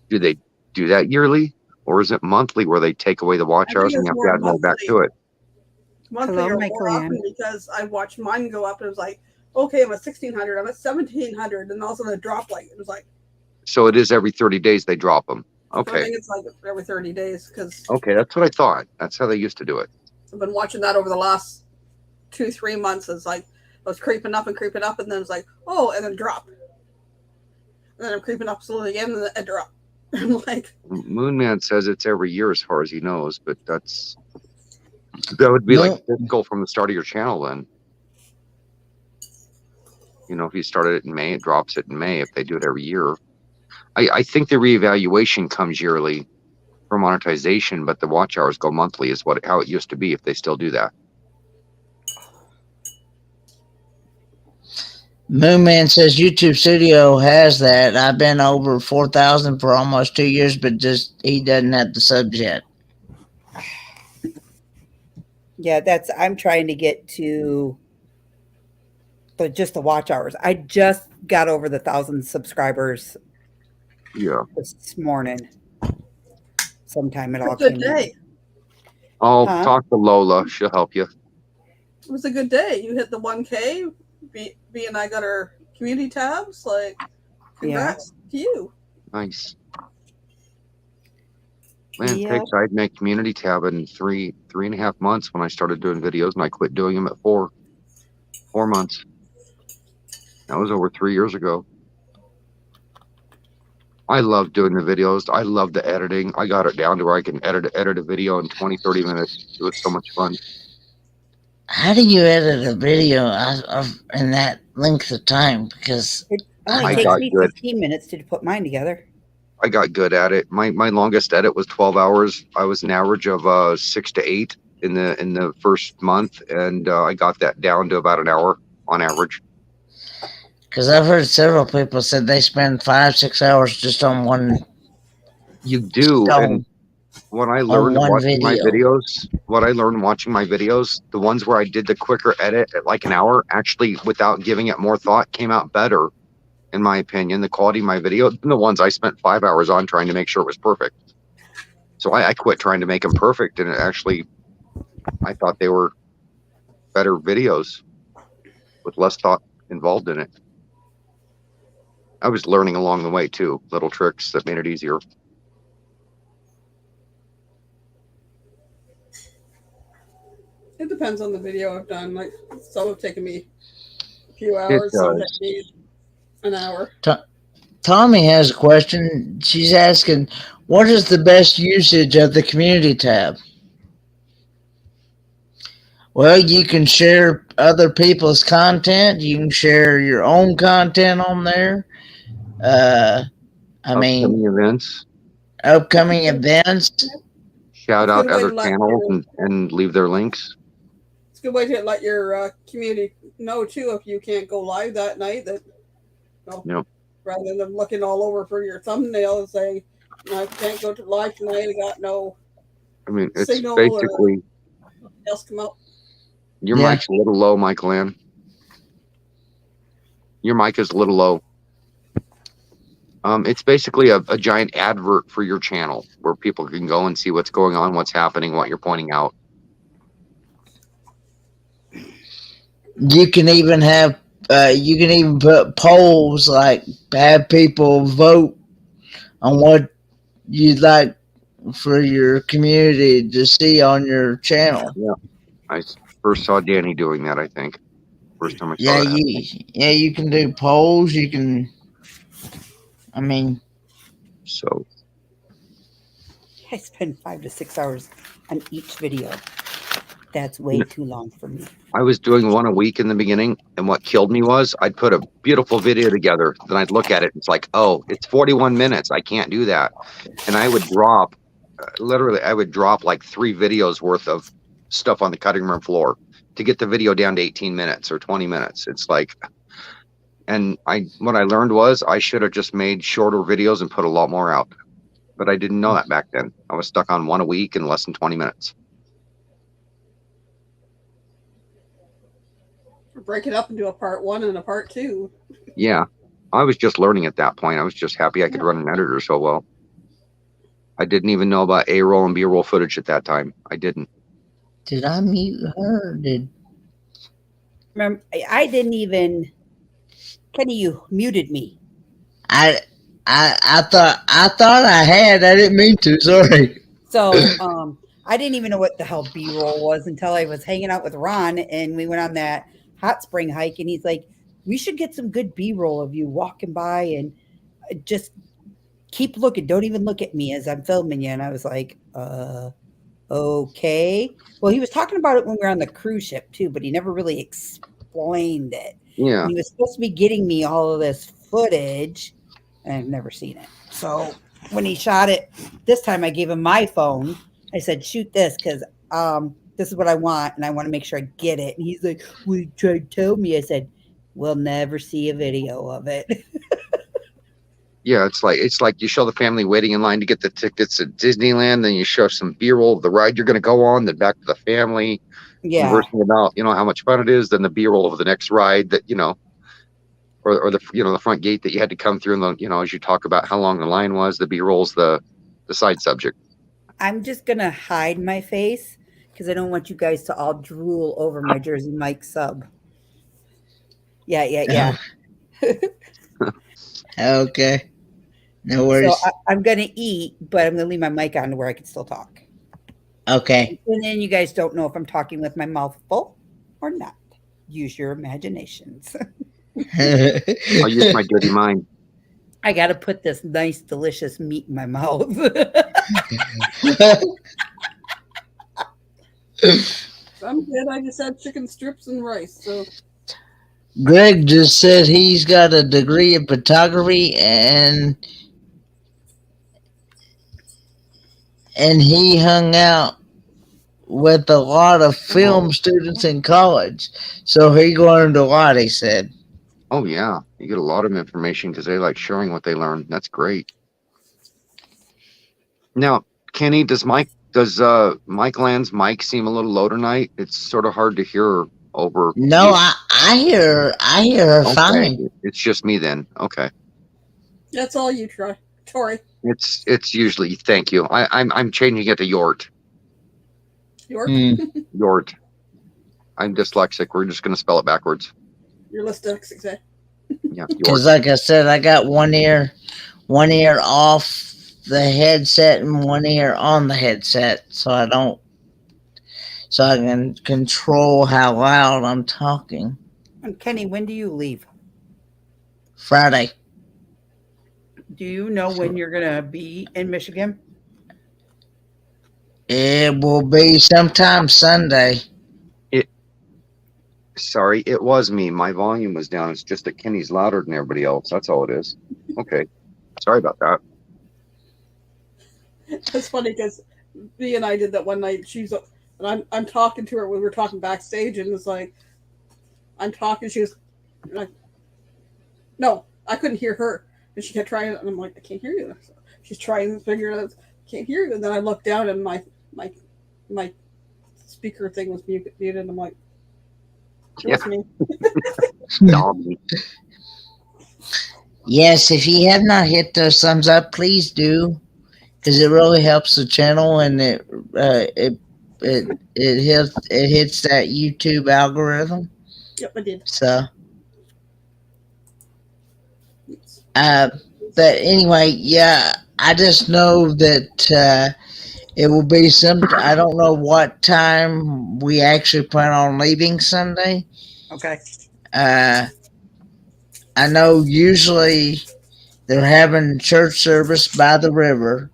they do that yearly, or is it monthly where they take away the watch hours and you have to add more back to it? Monthly or more often, because I watched mine go up and it was like, okay, I'm at 1,600, I'm at 1,700, and also it dropped it was like. So it is every 30 days they drop them. Okay. So I think it's like every 30 days because. Okay, that's what I thought. That's how they used to do it. I've been watching that over the last 2-3 months. It's like I was creeping up, and then it's like, oh, and then drop. And then I'm creeping up slowly again, and then it drop. I'm like. Moonman says it's every year as far as he knows, but that would be like typical from the start of your channel then. If you started it in May, it drops it in May if they do it every year. I think the reevaluation comes yearly for monetization, but the watch hours go monthly is how it used to be if they still do that. Moonman says YouTube Studio has that. I've been over 4,000 for almost 2 years, but he doesn't have the subs yet. Yeah, I'm trying to get to just the watch hours. I just got over the 1,000 subscribers. Yeah. This morning. Sometime it all came in. I'll talk to Lola. She'll help you. It was a good day. You hit the 1K. B and I got our community tabs. Congrats to you. Nice. Man, it takes. I'd make community tab in 3.5 months when I started doing videos, and I quit doing them at 4 months. That was over 3 years ago. I love doing the videos. I love the editing. I got it down to where I can edit a video in 20-30 minutes. It was so much fun. How do you edit a video in that length of time? Because it only takes me 15 minutes to put mine together. I got good at it. My longest edit was 12 hours. I was an average of 6 to 8 in the first month, and I got that down to about an hour on average. Because I've heard several people said they spend 5-6 hours just on one. You do, and what I learned watching my videos, the ones where I did the quicker edit at like an hour, actually without giving it more thought, came out better, in my opinion. The quality of my video than the ones I spent 5 hours on trying to make sure it was perfect. So I quit trying to make them perfect, and I thought they were better videos with less thought involved in it. I was learning along the way too, little tricks that made it easier. It depends on the video I've done. Like some have taken me a few It hours, some does. take me an hour. Tommy has a question. She's asking, what is the best usage of the community tab? Well, you can share other people's content. You can share your own content on there. I mean, Upcoming events, upcoming events. shout It's a out good way other to let channels your, and leave their links. it's a good way to let your community know too if you can't go live that night. That Yep. rather than them looking all over for your thumbnail and saying, "No, I can't go to live tonight. I got no I mean, it's signal or basically else come out." your Yeah. mic's a little low, Michael Ann. Your mic is a little low. It's basically a giant advert for your channel where people can go and see what's going on, what's happening, what you're pointing out. You can even have, you can even put polls, like have people vote on what you'd like for your community to see on your channel. Yeah. I first saw Danny doing that, I think. First time I saw Yeah, that happening. you can do polls. You can, I mean, So I spend 5 to 6 hours on each video. That's way Yeah. too long for me. I was doing one a week in the beginning, and what killed me was I'd put a beautiful video together, then I'd look at it, and it's like, oh, it's 41 minutes. I can't do that. And I would drop, literally, I would drop like 3 videos worth of stuff on the cutting room floor to get the video down to 18 minutes or 20 minutes. It's like, and what I learned was I should have just made shorter videos and put a lot more out. But I didn't know that back then. I was stuck on one a week in less than 20 minutes. Break it up into a part 1 and a part 2. Yeah. I was just learning at that point. I was just happy I could run an editor so well. I didn't even know about A-roll and B-roll footage at that time. I didn't. did I mute her? Did Remember, I didn't even. Kenny, you muted me. I thought I had. I didn't mean to. Sorry. So I didn't even know what the hell B-roll was until I was hanging out with Ron and we went on that hot spring hike and he's like, we should get some good B-roll of you walking by and just keep looking. Don't even look at me as I'm filming you. And I was like, okay. Well, he was talking about it when we were on the cruise ship too, but he never really explained it. Yeah. And he was supposed to be getting me all of this footage and I've never seen it. So when he shot it this time, I gave him my phone. I said, shoot this because this is what I want and I want to make sure I get it. And he's like, well, you tried to tell me. I said, we'll never see a video of it. Yeah, it's like you show the family waiting in line to get the tickets at Disneyland, then you show some B-roll of the ride you're going to go on, then back to the family, Yeah. conversing about, how much fun it is, then the B-roll of the next ride that, or the, the front gate that you had to come through, and the, as you talk about how long the line was, the B-roll's the side subject. I'm just going to hide my face because I don't want you guys to all drool over my Jersey Mike sub. Yeah. Okay. No worries. So I'm going to eat, but I'm going to leave my mic on to where I can still talk. Okay. And then you guys don't know if I'm talking with my mouth full or not. Use your imaginations. I'll use my dirty mind. I got to put this nice, delicious meat in my mouth. I'm good. I just had chicken strips and rice. So Greg just said he's got a degree in photography and he hung out with a lot of film students in college. So he learned a lot, he said. Oh yeah, you get a lot of information because they like sharing what they learn. That's great. Now, Kenny, does Mike Land's mic seem a little low tonight? It's sort of hard to hear over. No, I hear her Okay. fine. It's just me then. Okay. that's all you try, Tori. It's usually, thank you. I'm changing it to Yort. York, Yort. I'm dyslexic. We're just gonna spell it backwards. your list of success. Yeah, Because, like I said, I got one ear off the headset and one ear on the headset, so I can control how loud I'm talking. And Kenny, when do you leave? Friday. Do you know when you're gonna be in Michigan? It will be sometime Sunday. Sorry, it was me. My volume was down. It's just that Kenny's louder than everybody else. That's all it is. Okay. Sorry about that. It's funny because B and I did that one night. And I'm talking to her when we were talking backstage, and it's like I'm talking. She was like, "No, I couldn't hear her," and she kept trying, and I'm like, "I can't hear you." So she's trying to figure it out. Can't hear you, and then I looked down, and my speaker thing was muted, and I'm like, "Trust me." Dummy. Yes, if you have not hit those thumbs up, please do, because it really helps the channel, and it hits that YouTube algorithm. Yep, I did. So, but anyway, yeah, I just know that it will be some. I don't know what time we actually plan on leaving Sunday. Okay. I know usually they're having church service by the river.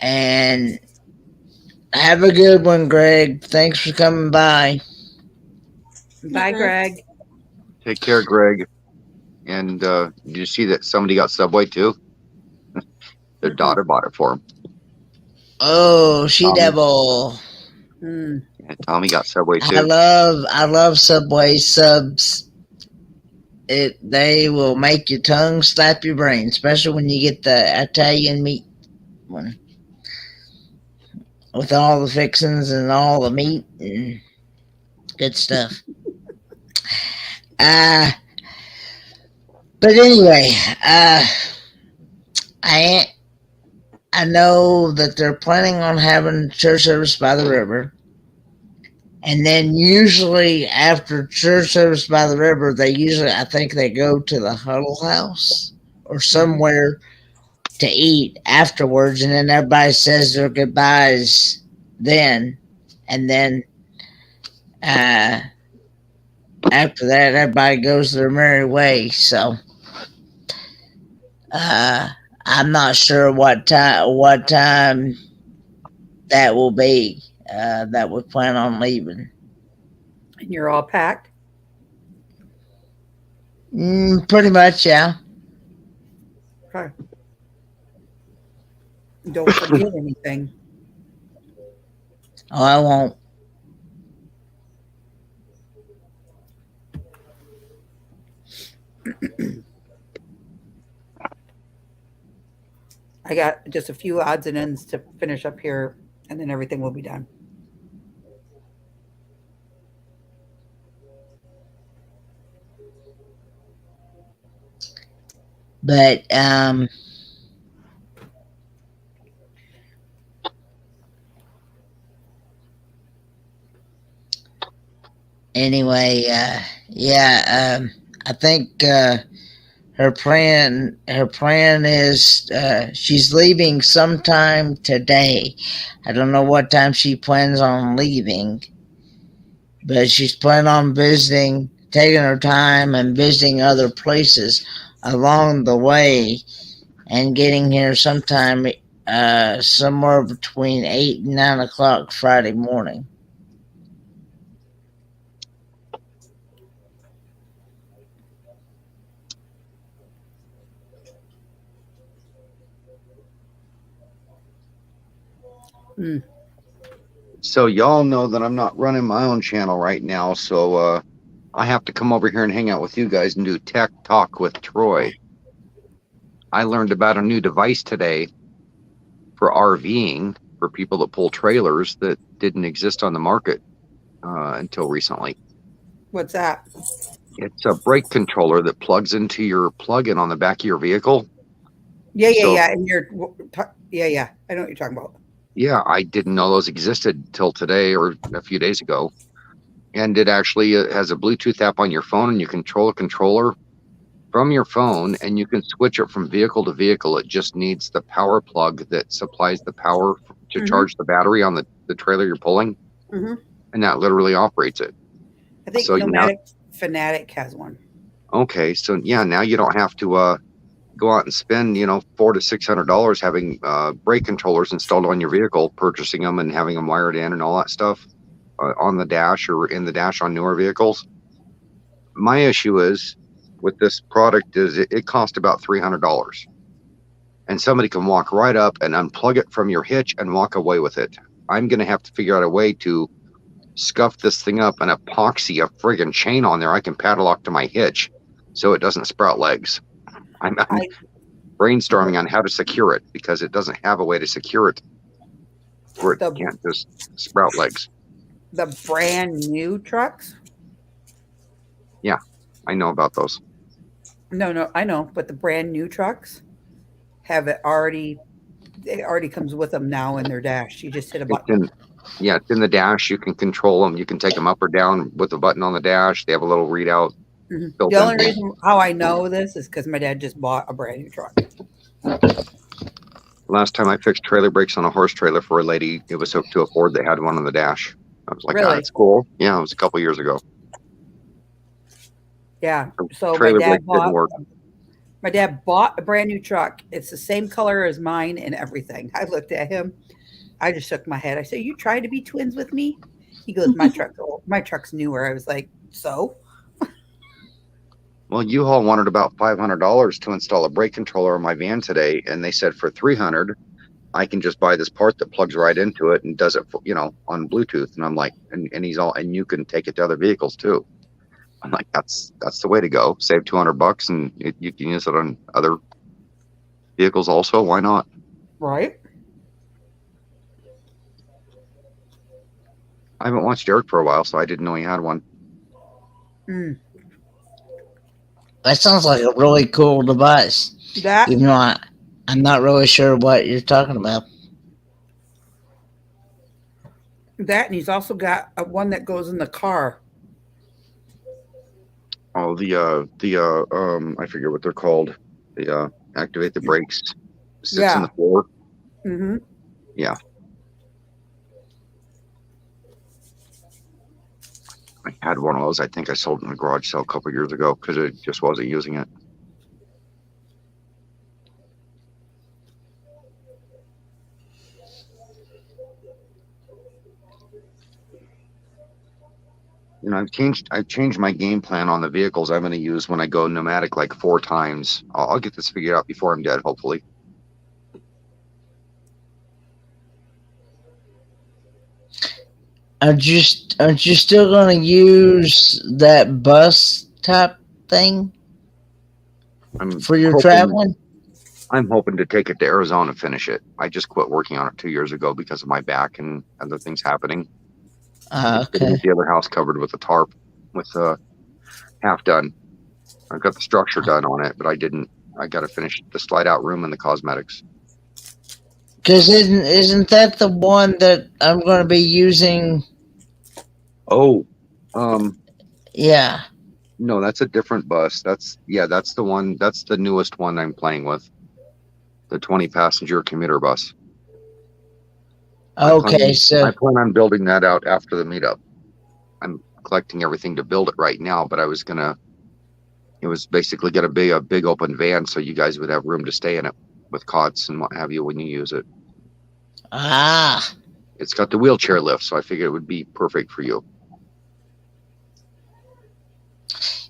And have a good one, Greg. Thanks for coming by. Bye, Greg. Take care, Greg. And did you see that somebody got Subway too? Their daughter bought it for him. Oh, she devil. Mm. Yeah, Tommy got Subway too. I love Subway subs. They will make your tongue slap your brain, especially when you get the Italian meat one with all the fixings and all the meat and good stuff. But anyway, I know that they're planning on having church service by the river. And then usually after church service by the river, I think they go to the Huddle House or somewhere to eat afterwards. And then everybody says their goodbyes then. And then after that, everybody goes their merry way. So I'm not sure what time that will be that we plan on leaving. And you're all packed? Pretty much, yeah. Okay. Don't forget anything. Oh, I won't. I got just a few odds and ends to finish up here, and then everything will be done. But anyway, yeah, I think her plan is she's leaving sometime today. I don't know what time she plans on leaving, but she's planning on taking her time and visiting other places along the way, and getting here sometime somewhere between 8 and 9 o'clock Friday morning. So y'all know that I'm not running my own channel right now, so I have to come over here and hang out with you guys and do Tech Talk with Troy. I learned about a new device today for RVing for people that pull trailers that didn't exist on the market until recently. What's that? It's a brake controller that plugs into your plug-in on the back of your vehicle. Yeah. And I know what you're talking about. Yeah, I didn't know those existed till today or a few days ago. and it actually has a Bluetooth app on your phone, and you control a controller from your phone, and you can switch it from vehicle to vehicle. It just needs the power plug that supplies the power to charge the battery on the trailer you're pulling, and that literally operates it. I think So Nomadic Fanatic has one. Okay, so yeah, now you don't have to go out and spend $400 to $600 having brake controllers installed on your vehicle, purchasing them and having them wired in and all that stuff on the dash or in the dash on newer vehicles. My issue is with this product is it costs about $300, and somebody can walk right up and unplug it from your hitch and walk away with it. I'm going to have to figure out a way to scuff this thing up and epoxy a friggin' chain on there I can padlock to my hitch so it doesn't sprout legs. I'm brainstorming on how to secure it because it doesn't have a way to secure it where it can't just sprout legs. The brand new trucks? Yeah, I know about those. No, I know, but the brand new trucks have it already. It already comes with them now in their dash. You just hit a button. It's in the dash. You can control them. You can take them up or down with a button on the dash. They have a little readout. The only reason how I know this is because my dad just bought a brand new truck. Last time I fixed trailer brakes on a horse trailer for a lady, it was hooked to a Ford that had one on the dash. I was like, really? That's cool. Yeah, it was a couple years ago. Yeah. So trailer brakes didn't work. My dad bought a brand new truck. It's the same color as mine and everything. I looked at him. I just shook my head. I said, "You trying to be twins with me?" He goes, "My truck's newer." I was like, "So?" Well, U-Haul wanted about $500 to install a brake controller on my van today, and they said for $300, I can just buy this part that plugs right into it and does it for, on Bluetooth. And I'm like, and and you can take it to other vehicles too. I'm like, that's the way to go. Save $200 and you can use it on other vehicles also. Why not? Right. I haven't watched Eric for a while, so I didn't know he had one. That sounds like a really cool device. Even though I'm not really sure what you're talking about. That, and he's also got one that goes in the car. Oh, I forget what they're called. The activate the brakes. Sits in the floor. Mm-hmm. Yeah. I had one of those. I think I sold it in a garage sale a couple of years ago because it just wasn't using it. I've changed my game plan on the vehicles I'm going to use when I go nomadic like 4 times. I'll get this figured out before I'm dead, hopefully. Aren't you still going to use that bus type thing for your traveling? I'm hoping to take it to Arizona and finish it. I just quit working on it 2 years ago because of my back and other things happening. Okay. The other house covered with a tarp with half done. I've got the structure done on it, but I got to finish the slide out room and the cosmetics. Because isn't that the one that I'm going to be using? Oh, yeah. No, that's a different bus. That's the one. That's the newest one I'm playing with. The 20-passenger commuter bus. Okay, I plan on building that out after the meetup. I'm collecting everything to build it right now, but it was basically going to be a big open van so you guys would have room to stay in it with cots and what have you when you use it. Ah. It's got the wheelchair lift, so I figured it would be perfect for you.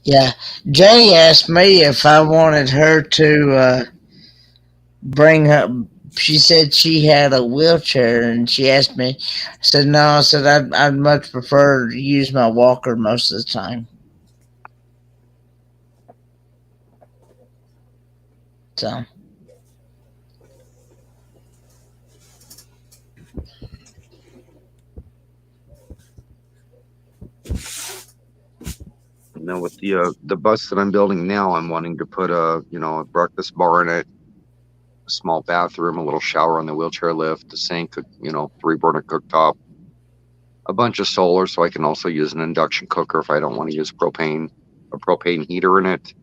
Yeah. Jay asked me if I wanted her to bring her. She said she had a wheelchair, and she asked me. I said no. I said I'd much prefer to use my walker most of the time. So. Now with the bus that I'm building now, I'm wanting to put a breakfast bar in it, a small bathroom, a little shower on the wheelchair lift, the sink, 3-burner cooktop, a bunch of solar, so I can also use an induction cooker if I don't want to use a propane heater in it.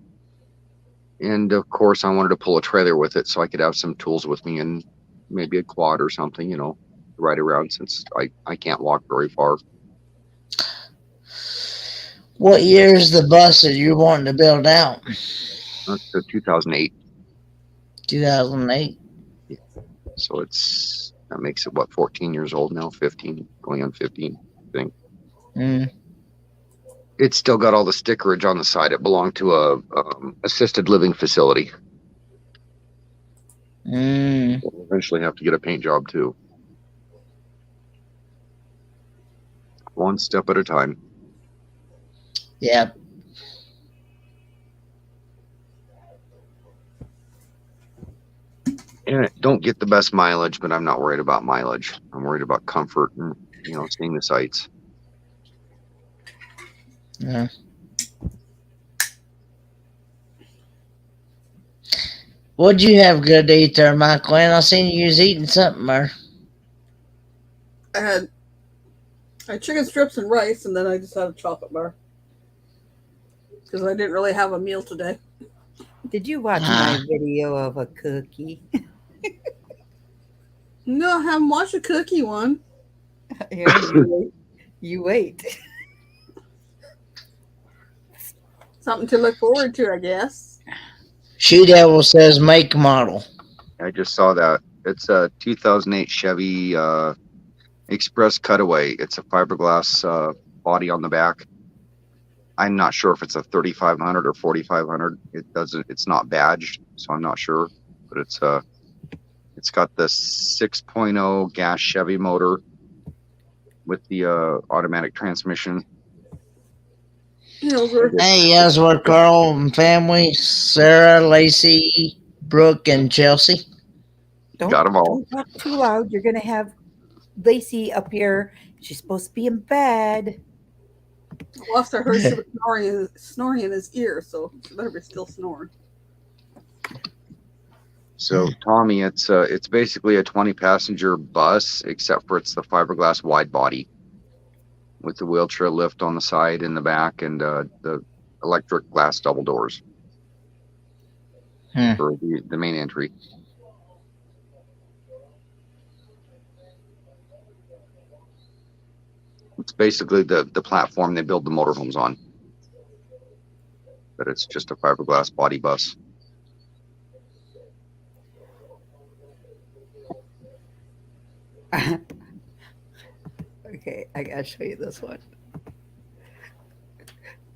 And of course, I wanted to pull a trailer with it so I could have some tools with me and maybe a quad or something, to ride around since I can't walk very far. What year is the bus that you're wanting to build out? That's the 2008. 2008. So that makes it, 14 years old now, 15, going on 15, I think. It's still got all the stickerage on the side. It belonged to a assisted living facility. We'll eventually have to get a paint job too. One step at a time. Yep. And it don't get the best mileage, but I'm not worried about mileage. I'm worried about comfort and seeing the sights. Yeah. What'd you have good to eat there, Michael? And I seen you was eating something there. I had chicken strips and rice, and then I just had a chocolate bar because I didn't really have a meal today. Did you watch my video of a cookie? No, I haven't watched a cookie one. Yeah, you wait. Something to look forward to, I guess. She Devil says make model. I just saw that. It's a 2008 Chevy Express Cutaway. It's a fiberglass body on the back. I'm not sure if it's a 3500 or 4500. It's not badged, so I'm not sure. But it's got the 6.0 gas Chevy motor with the automatic transmission. Hey, how's work, Carl and family? Sarah, Lacey, Brooke, and Chelsea. Got them all. Don't talk too loud. You're gonna have Lacey up here. She's supposed to be in bed. Last I heard, she was snoring in his ear, so she better be still snoring. So Tommy, it's basically a 20-passenger bus, except for it's the fiberglass wide body with the wheelchair lift on the side and the back, and the electric glass double doors for the main entry. It's basically the platform they build the motorhomes on, but it's just a fiberglass body bus. Okay, I gotta show you this one.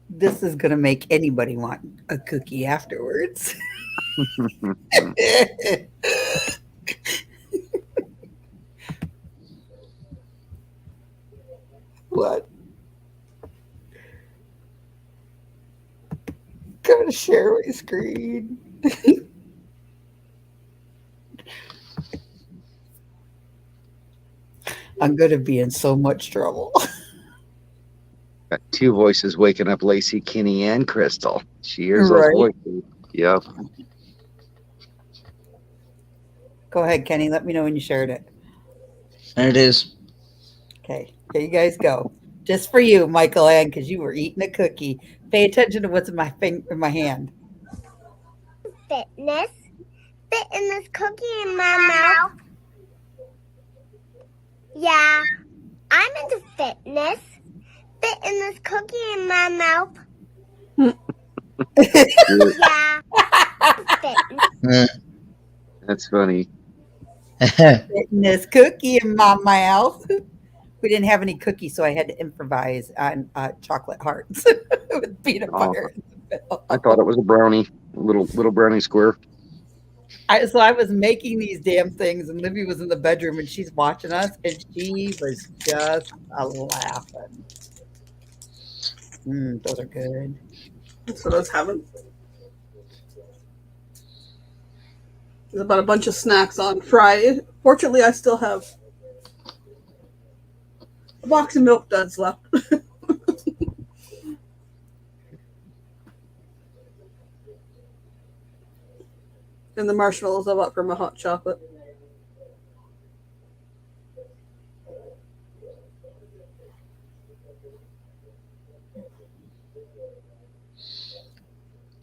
This is gonna make anybody want a cookie afterwards. What? Gotta share my screen. I'm gonna be in so much trouble. Got two voices waking up Lacey, Kenny, and Crystal. She hears those voices. Yep. Go ahead, Kenny. Let me know when you shared it. There it is. Okay, here you guys go. Just for you, Michael Ann, because you were eating a cookie. Pay attention to what's in my hand. Fitness. Fitting this cookie in my mouth. Yeah, I'm into fitness. Fitting this cookie in my mouth. Yeah. Fitness. That's funny. Getting this cookie in my mouth. We didn't have any cookies, so I had to improvise on chocolate hearts with peanut butter. I thought it was a brownie, little brownie square. So I was making these damn things, and Libby was in the bedroom, and she's watching us, and she was just laughing. Those are good. That's what I was having. There's about a bunch of snacks on Friday. Fortunately, I still have a box of Milk Duds left. And the marshmallows I've got for my hot chocolate.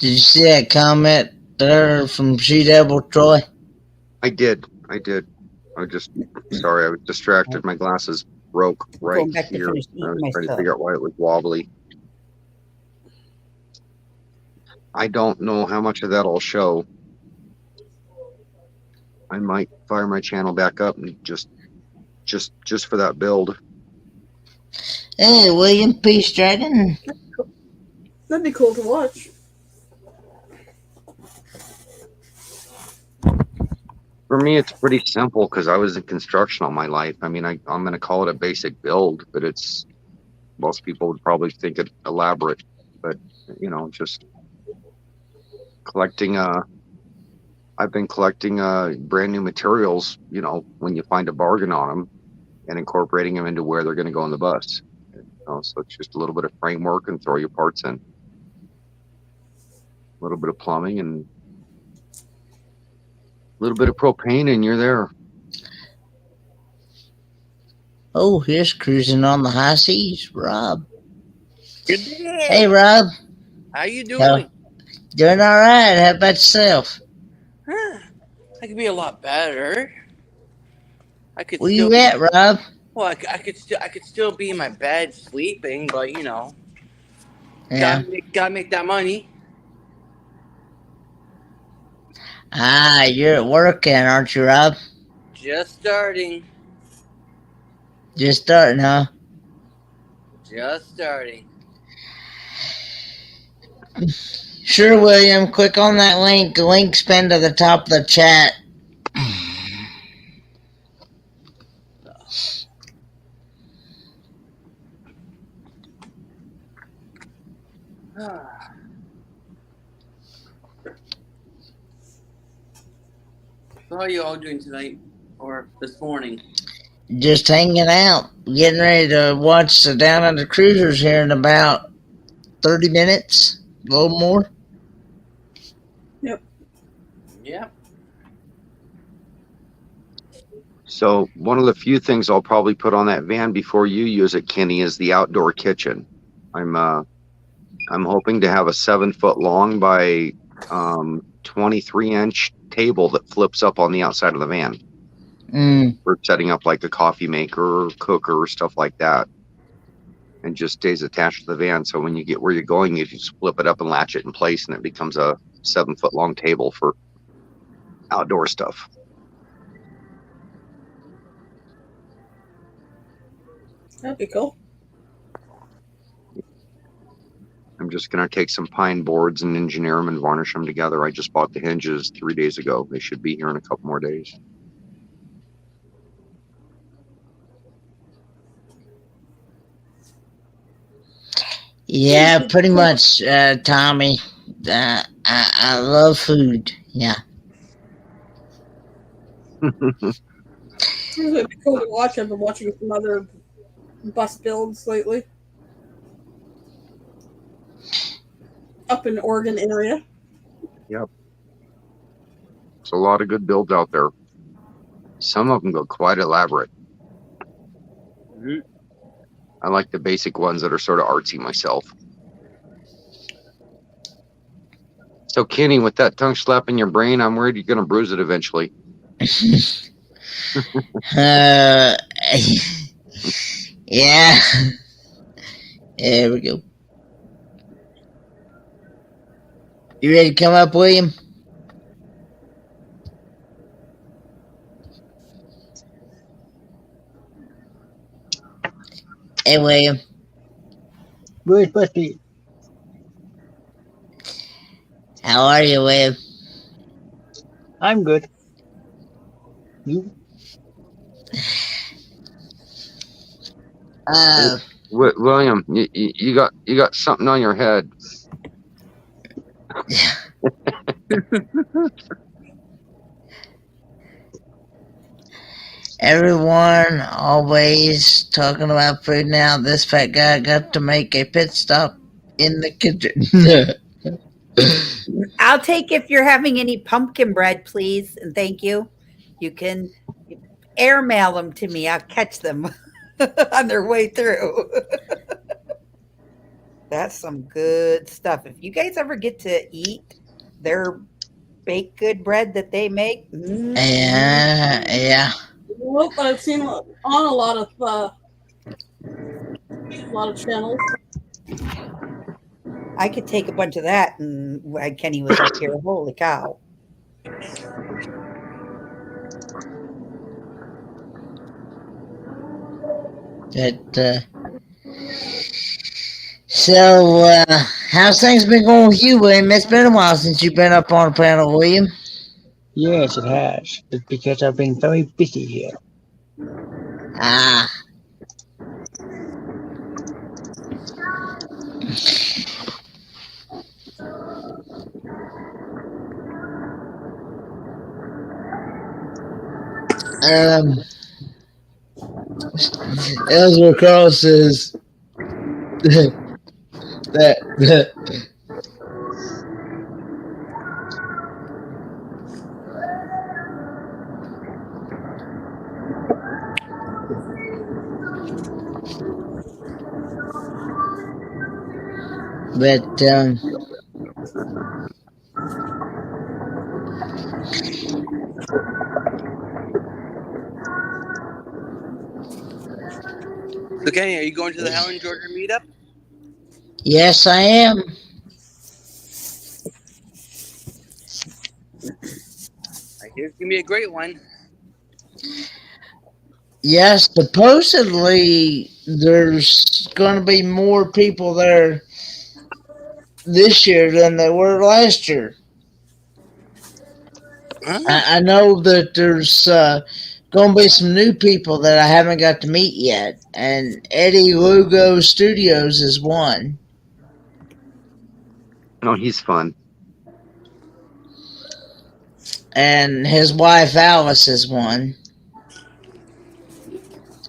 Did you see that comment there from She Devil Troy? I did. I just sorry, I was distracted. My glasses broke right Going back to here. finish I eating was my trying to stuff. figure out why it was wobbly. I don't know how much of that I'll show. I might fire my channel back up and just for that build. Hey, William P. Stratton. That'd be cool to watch. For me, it's pretty simple because I was in construction all my life. I mean, I'm going to call it a basic build, but it's most people would probably think it elaborate. But just collecting. I've been collecting brand new materials. When you find a bargain on them, and incorporating them into where they're going to go on the bus. So it's just a little bit of framework and throw your parts in. A little bit of plumbing and a little bit of propane, and you're there. Oh, here's cruising on the high seas, Rob. Good day. Hey, Rob. How you doing? Doing all right. How about yourself? Huh. I could be a lot better. I could Where still you at, Rob? Well, I could still be in my bed sleeping, but Yeah. gotta make that money. Ah, you're at work, aren't you, Rob? Just starting. Just starting, huh? Just starting. Sure, William. Click on that link. The link's pinned to the top of the chat. So how are you all doing tonight or this morning? Just hanging out. Getting ready to watch the Down Under Cruisers here in about 30 minutes. A little more. Yep. So one of the few things I'll probably put on that van before you use it, Kenny, is the outdoor kitchen. I'm hoping to have a 7-foot long by 23-inch table that flips up on the outside of the van. For setting up like a coffee maker or cooker or stuff like that, and just stays attached to the van. So when you get where you're going, you just flip it up and latch it in place, and it becomes a 7-foot long table for outdoor stuff. That'd be cool. I'm just going to take some pine boards and engineer them and varnish them together. I just bought the hinges 3 days ago. They should be here in a couple more days. Yeah, pretty much, Tommy. I love food. Yeah. It'd be cool to watch. I've been watching some other bus builds lately. Up in Oregon area. Yep. There's a lot of good builds out there. Some of them go quite elaborate. I like the basic ones that are sort of artsy myself. So Kenny, with that tongue slap in your brain, I'm worried you're going to bruise it eventually. Yeah. There we go. You ready to come up, William? Hey, William. Where's Busty? How are you, William? I'm good. You? William, you got something on your head. Everyone always talking about food now. This fat guy got to make a pit stop in the kitchen. I'll take if you're having any pumpkin bread, please, and thank you. You can airmail them to me. I'll catch them on their way through. That's some good stuff. If you guys ever get to eat their baked good bread that they make, Yeah. Nope, but I've seen on a lot of channels. I could take a bunch of that. And when Kenny was up here, holy cow! So, how's things been going with you, William? It's been a while since you've been up on the panel, William. Yes, it has. It's because I've been very busy here. Ah. Ezra Carl says that but So, Kenny, are you going to the Helen Georgia meetup? yes, I am. I hear it's gonna be a great one. Yes, supposedly there's going to be more people there this year than there were last year. I know that there's going to be some new people that I haven't got to meet yet, and Eddie Lugo Studios is one. No, he's fun. And his wife Alice is one.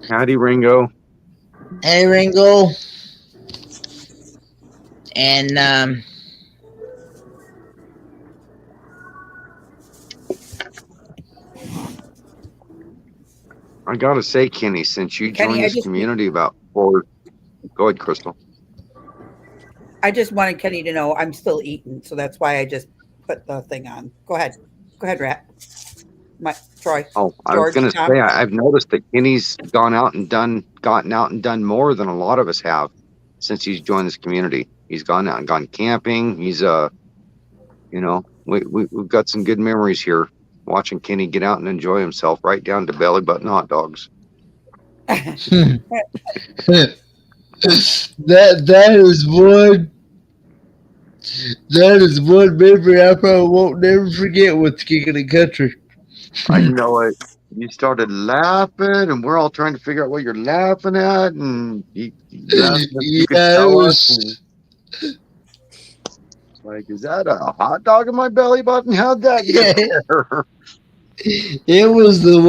Howdy, Ringo. Hey, Ringo. And I gotta say, Kenny, since you joined this community about 4, go ahead, Crystal. I just wanted Kenny to know I'm still eating, so that's why I just put the thing on. Go ahead, Rat. Troy. Oh, I George, was gonna Tom. say I've noticed that Kenny's gotten out and done more than a lot of us have since he's joined this community. He's gone out and gone camping. He's we've got some good memories here watching Kenny get out and enjoy himself, right down to belly button hot dogs. that is one memory I probably won't never forget with King of the Country. I know it. You started laughing, and we're all trying to figure out what you're laughing at, and you asked if you could tell us. Like, is that a hot dog in my belly button? How'd that get there? It was the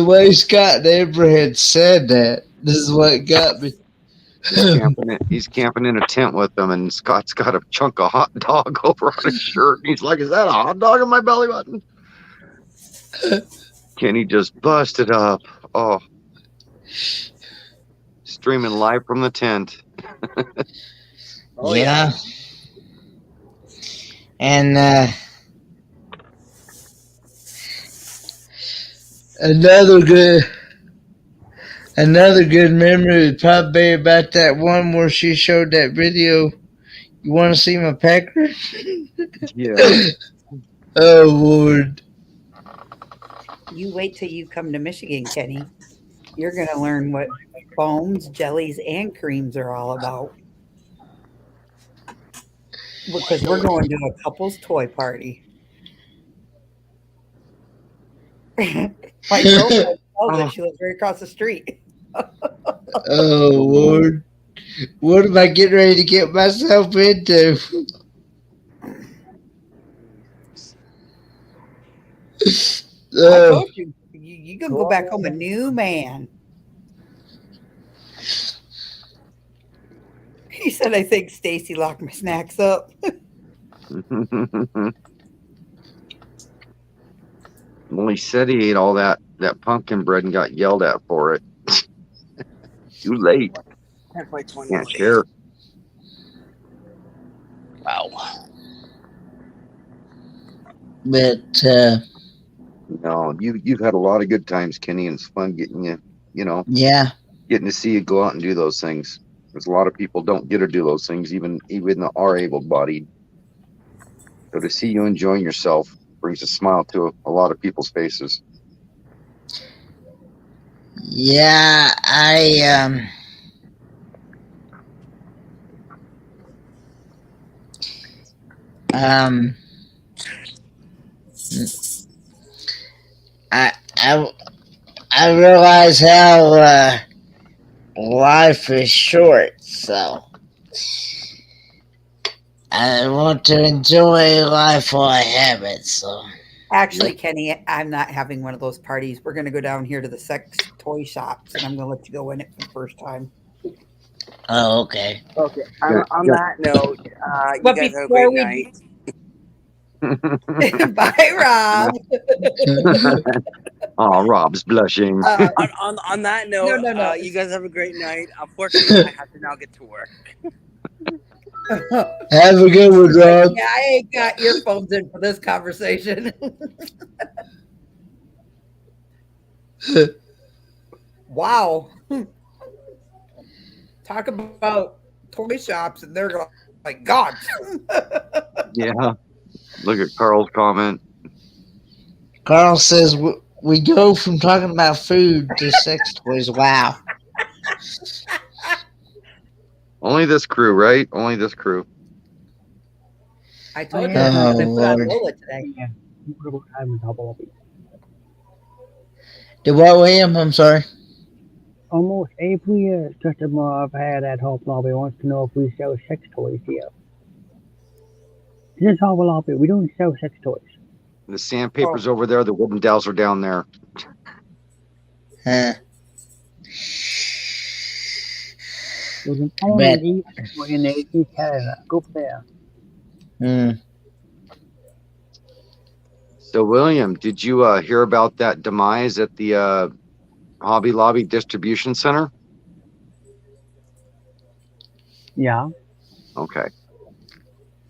way Scott and Amber had said that. This is what got me. He's camping in a tent with them, and Scott's got a chunk of hot dog over on his shirt. And he's like, is that a hot dog in my belly button? Kenny just busted up. Oh, streaming live from the tent. Yeah. And another good memory would probably be about that one where she showed that video. You want to see my pecker? Yeah. Oh, Lord. You wait till you come to Michigan, Kenny. You're going to learn what foams, jellies, and creams are all about. Because we're going to a couple's toy party. My girlfriend tells it. She lives right across the street. Oh, Lord. What am I getting ready to get myself into? I told you, you're going to go back home a new man. He said, I think Stacy locked my snacks up. Well, he said he ate all that pumpkin bread and got yelled at for it. Too late. Can't share. Wow. But No, you've had a lot of good times, Kenny, and it's fun getting you, yeah, getting to see you go out and do those things. There's a lot of people don't get to do those things, even are able-bodied. So to see you enjoying yourself brings a smile to a lot of people's faces. yeah, um I I I realize how life is short, so I want to enjoy life while I have it. So Actually, Kenny, I'm not having one of those parties. We're going to go down here to the sex toy shops, and I'm going to let you go in it for the first time. oh, okay. Okay. Yeah, On yeah. that note, you But guys have a before great we night. bye, Rob. Oh, Rob's blushing. On that note, No. you guys have a great night. Unfortunately, I have to now get to work. Have a good one, Rob. Yeah, I ain't got earphones in for this conversation. Wow. Talk about toy shops, and they're going, like, God. Yeah. Look at Carl's comment. Carl says we go from talking about food to sex toys. Wow. Only this crew, right? Only this crew. I told you Oh, I'm going to put on Lord. Lola today. Did what, William? I'm sorry. Almost every customer I've had at Hobby Lobby wants to know if we sell sex toys here. This is Hobby Lobby. We don't sell sex toys. The sandpaper's over there. The wooden dowels are down there. Huh. There's an Bet. N in East Canada. Go over there. Hmm. So, William, did you hear about that demise at the Hobby Lobby distribution center? Yeah. Okay.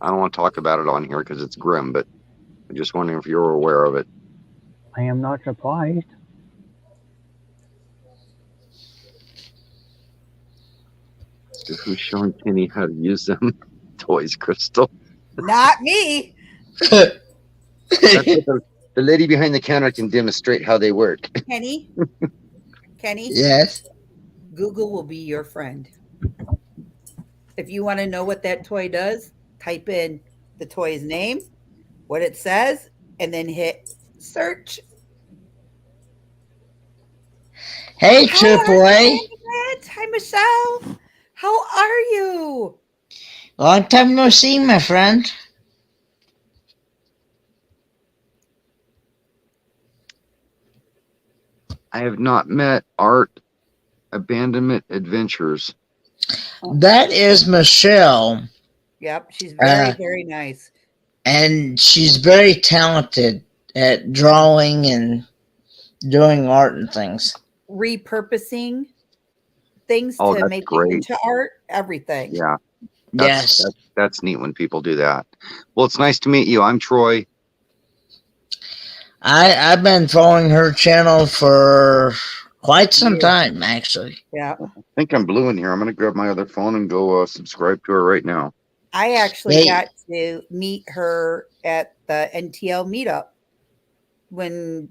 I don't want to talk about it on here because it's grim, but I'm just wondering if you're aware of it. I am not surprised. Who's showing Kenny how to use them toys, Crystal? Not me. That's what the lady behind the counter can demonstrate how they work. Kenny. Yes. Google will be your friend. If you want to know what that toy does, type in the toy's name, what it says, and then hit search. Hey, How are Triple you, A. Annette? Hi, Michelle. How are you? Long time no see, my friend. I have not met Art Abandonment Adventures. That is Michelle. Yep, she's very nice. And she's very talented at drawing and doing art and things. Repurposing things Oh, to that's make it great. into art, everything. Yeah. Yes. That's neat when people do that. Well, it's nice to meet you. I'm Troy. I've been following her channel for quite some Years. time, actually. Yeah. I think I'm blue in here. I'm going to grab my other phone and go subscribe to her right now. I actually Hey. got to meet her at the NTL meetup when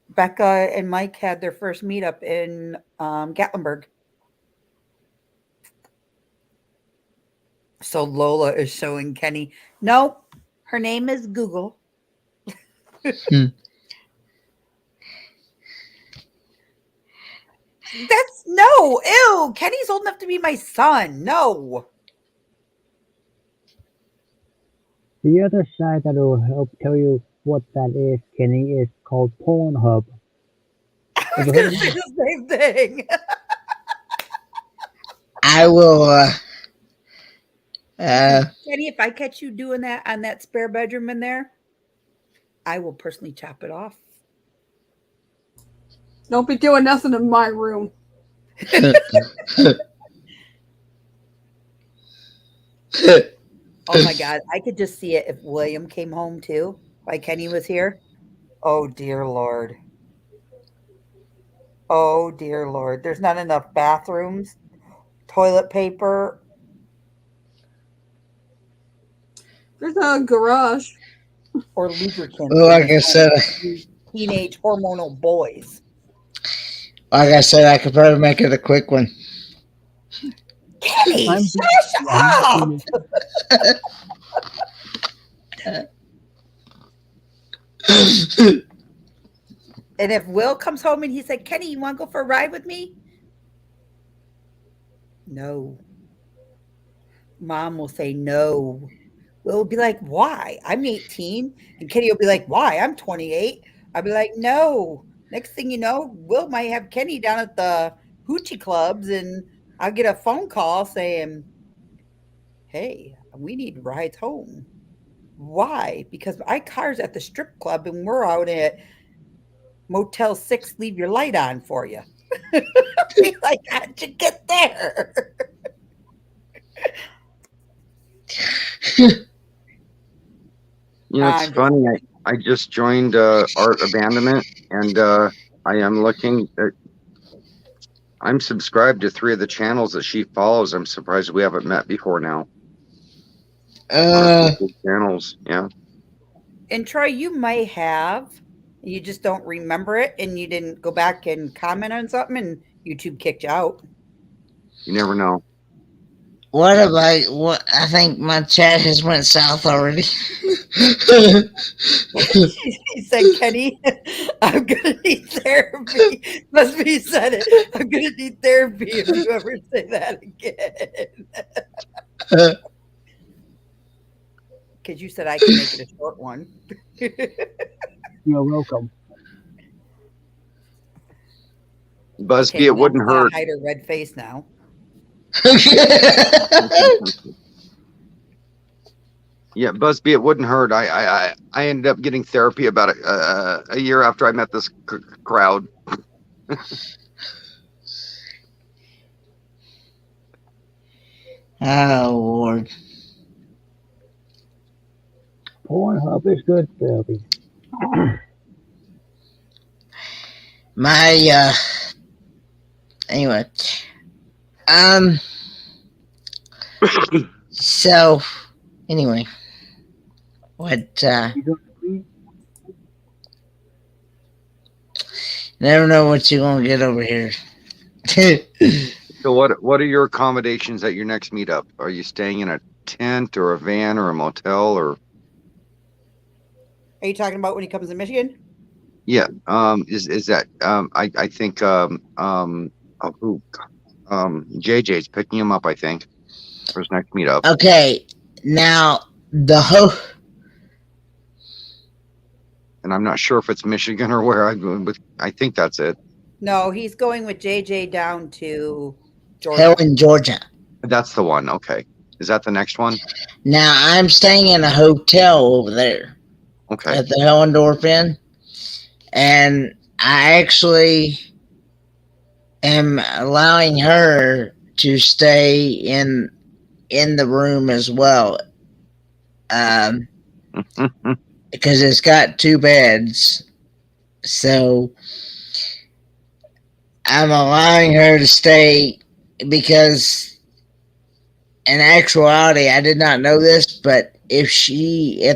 Becca and Mike had their first meetup in Gatlinburg. So Lola is showing Kenny. No, her name is Google. That's no, ew. Kenny's old enough to be my son. No. The other site that will help tell you what that is, Kenny, is called Pornhub. I was going to say the same thing. I will. Kenny, if I catch you doing that on that spare bedroom in there, I will personally chop it off. Don't be doing nothing in my room. Oh my God, I could just see it if William came home too, like Kenny was here. Oh dear Lord. Oh dear Lord. There's not enough bathrooms, toilet paper, There's a garage. or lubricants Well, in like this I home said, for these teenage hormonal boys. I could probably make it a quick one. Kenny, I'm shush yeah, I'm up! And if Will comes home and he said, Kenny, you want to go for a ride with me? No. Mom will say no. Will be like, why? I'm 18. And Kenny will be like, why? I'm 28. I'll be like, no. Next thing you know, Will might have Kenny down at the hoochie clubs, and I'll get a phone call saying, hey, we need rides home. Why? Because my car's at the strip club and we're out at Motel 6, leave your light on for you. Be like, how'd you get there? You know, it's I'm just funny. I just joined Art Abandonment, and I am looking at. I'm subscribed to 3 of the channels that she follows. I'm surprised we haven't met before now. One or 2 Uh, good channels. Yeah, And Troy, you might have, you just don't remember it, and you didn't go back and comment on something, and YouTube kicked you out. you never know. what have I? What I think my chat has went south already. He said, Kenny, I'm gonna need therapy. Must be said it. I'm gonna need therapy if you ever say that again. Because you said I can make it a short one. You're welcome. Busby, Okay, it Mom's wouldn't gonna hurt. hide her red face now. Yeah, Busby, it wouldn't hurt. I ended up getting therapy about a year after I met this crowd. Oh Lord. Pornhub is good therapy. My anyway. Um so anyway. What You don't agree? never know what you're gonna get over here. So what are your accommodations at your next meetup? Are you staying in a tent or a van or a motel or Are you talking about when he comes to Michigan? yeah, is that I think who JJ's picking him up, I think, for his next meetup. Okay. Now the And I'm not sure if it's Michigan or where but I think that's it. No, he's going with JJ down to Georgia. Helen, Georgia. That's the one. Okay. Is that the next one? Now I'm staying in a hotel over there Okay. at the Hellendorf Inn, and I actually am allowing her to stay in the room as well, because it's got 2 beds. So I'm allowing her to stay because, in actuality, I did not know this, but if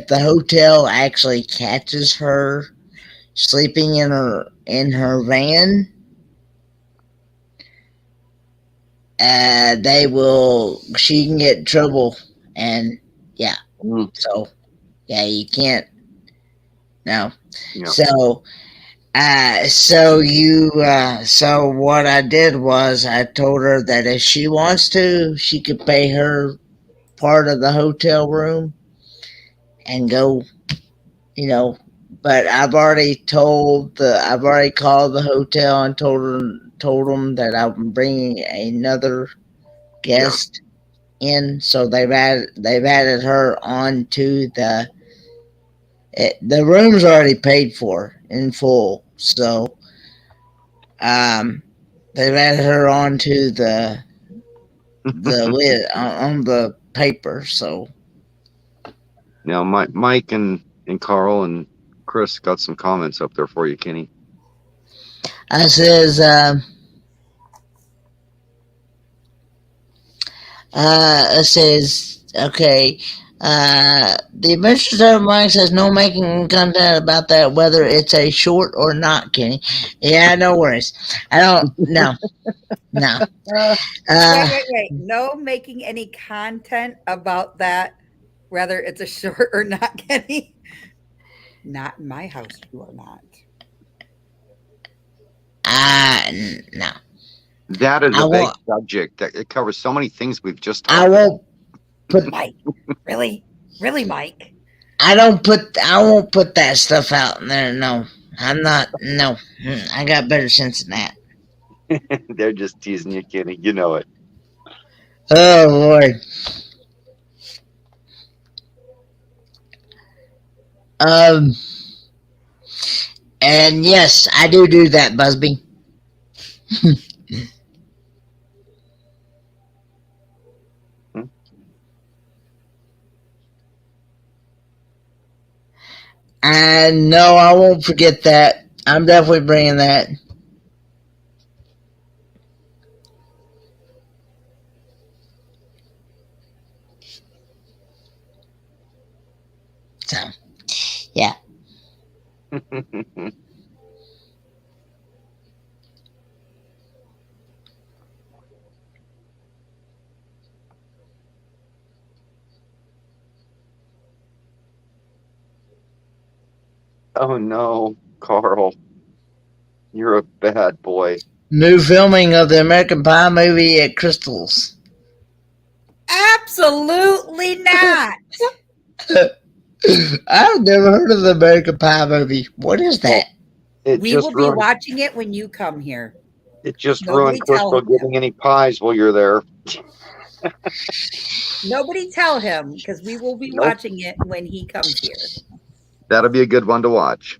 the hotel actually catches her sleeping in her van, she can get in trouble, and yeah. So yeah, you can't. No. Yeah. So so what I did was I told her that if she wants to, she could pay her part of the hotel room and go, but I've already called the hotel and told them that I'm bringing another guest in, so they've added her onto the room's already paid for in full, so they've added her onto the lid on the paper, so Now, Mike and Carl and Chris got some comments up there for you, Kenny. I says, it says, okay, the administrator Mike says no making content about that, whether it's a short or not, Kenny. Yeah, no worries. I don't, no, no. Wait. No making any content about that, whether it's a short or not, Kenny. Not in my house, you are not. No. That is a big subject. That it covers so many things we've just talked I won't put. Mike, really, Mike. I won't put that stuff out in there. No, I'm not. No, I got better sense than that. They're just teasing you, Kenny. You know it. Oh Lord. And yes, I do that, Busby. And no, I won't forget that. I'm definitely bringing that. So, yeah. Oh no, Carl. You're a bad boy. New filming of the American Pie movie at Crystal's. Absolutely not. I've never heard of the American Pie movie. What is that? We will be watching it when you come here. It just ruined Crystal getting any pies while you're there. Nobody tell him, because we will be watching it when he comes here. That'll be a good one to watch.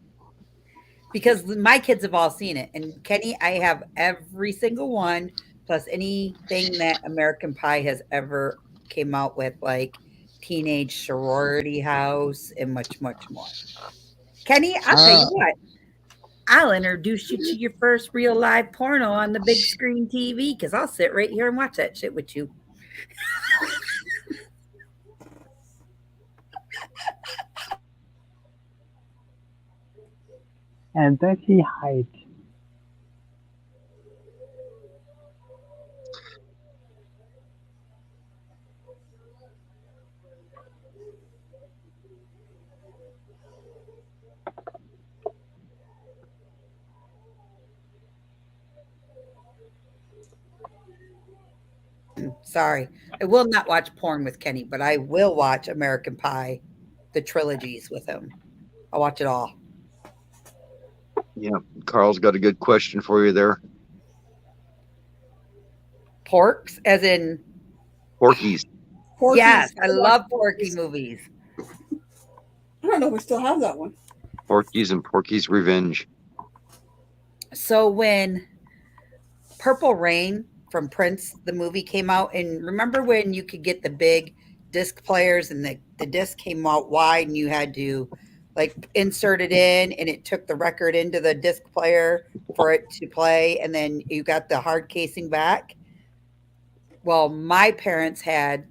Because my kids have all seen it. And Kenny, I have every single one, plus anything that American Pie has ever came out with, like Teenage Sorority House and much, much more. Kenny, I'll tell you what. I'll introduce you to your first real live porno on the big screen TV, because I'll sit right here and watch that shit with you. And then he hides. Sorry. I will not watch porn with Kenny, but I will watch American Pie, the trilogies with him. I'll watch it all. Yeah, Carl's got a good question for you there. Porks, as in Porky's. Yes, I love Porky movies. I don't know if we still have that one. Porky's and Porky's Revenge. So when Purple Rain from Prince, the movie, came out, and remember when you could get the big disc players and the disc came out wide and you had to like insert it in and it took the record into the disc player for it to play, and then you got the hard casing back? Well, my parents had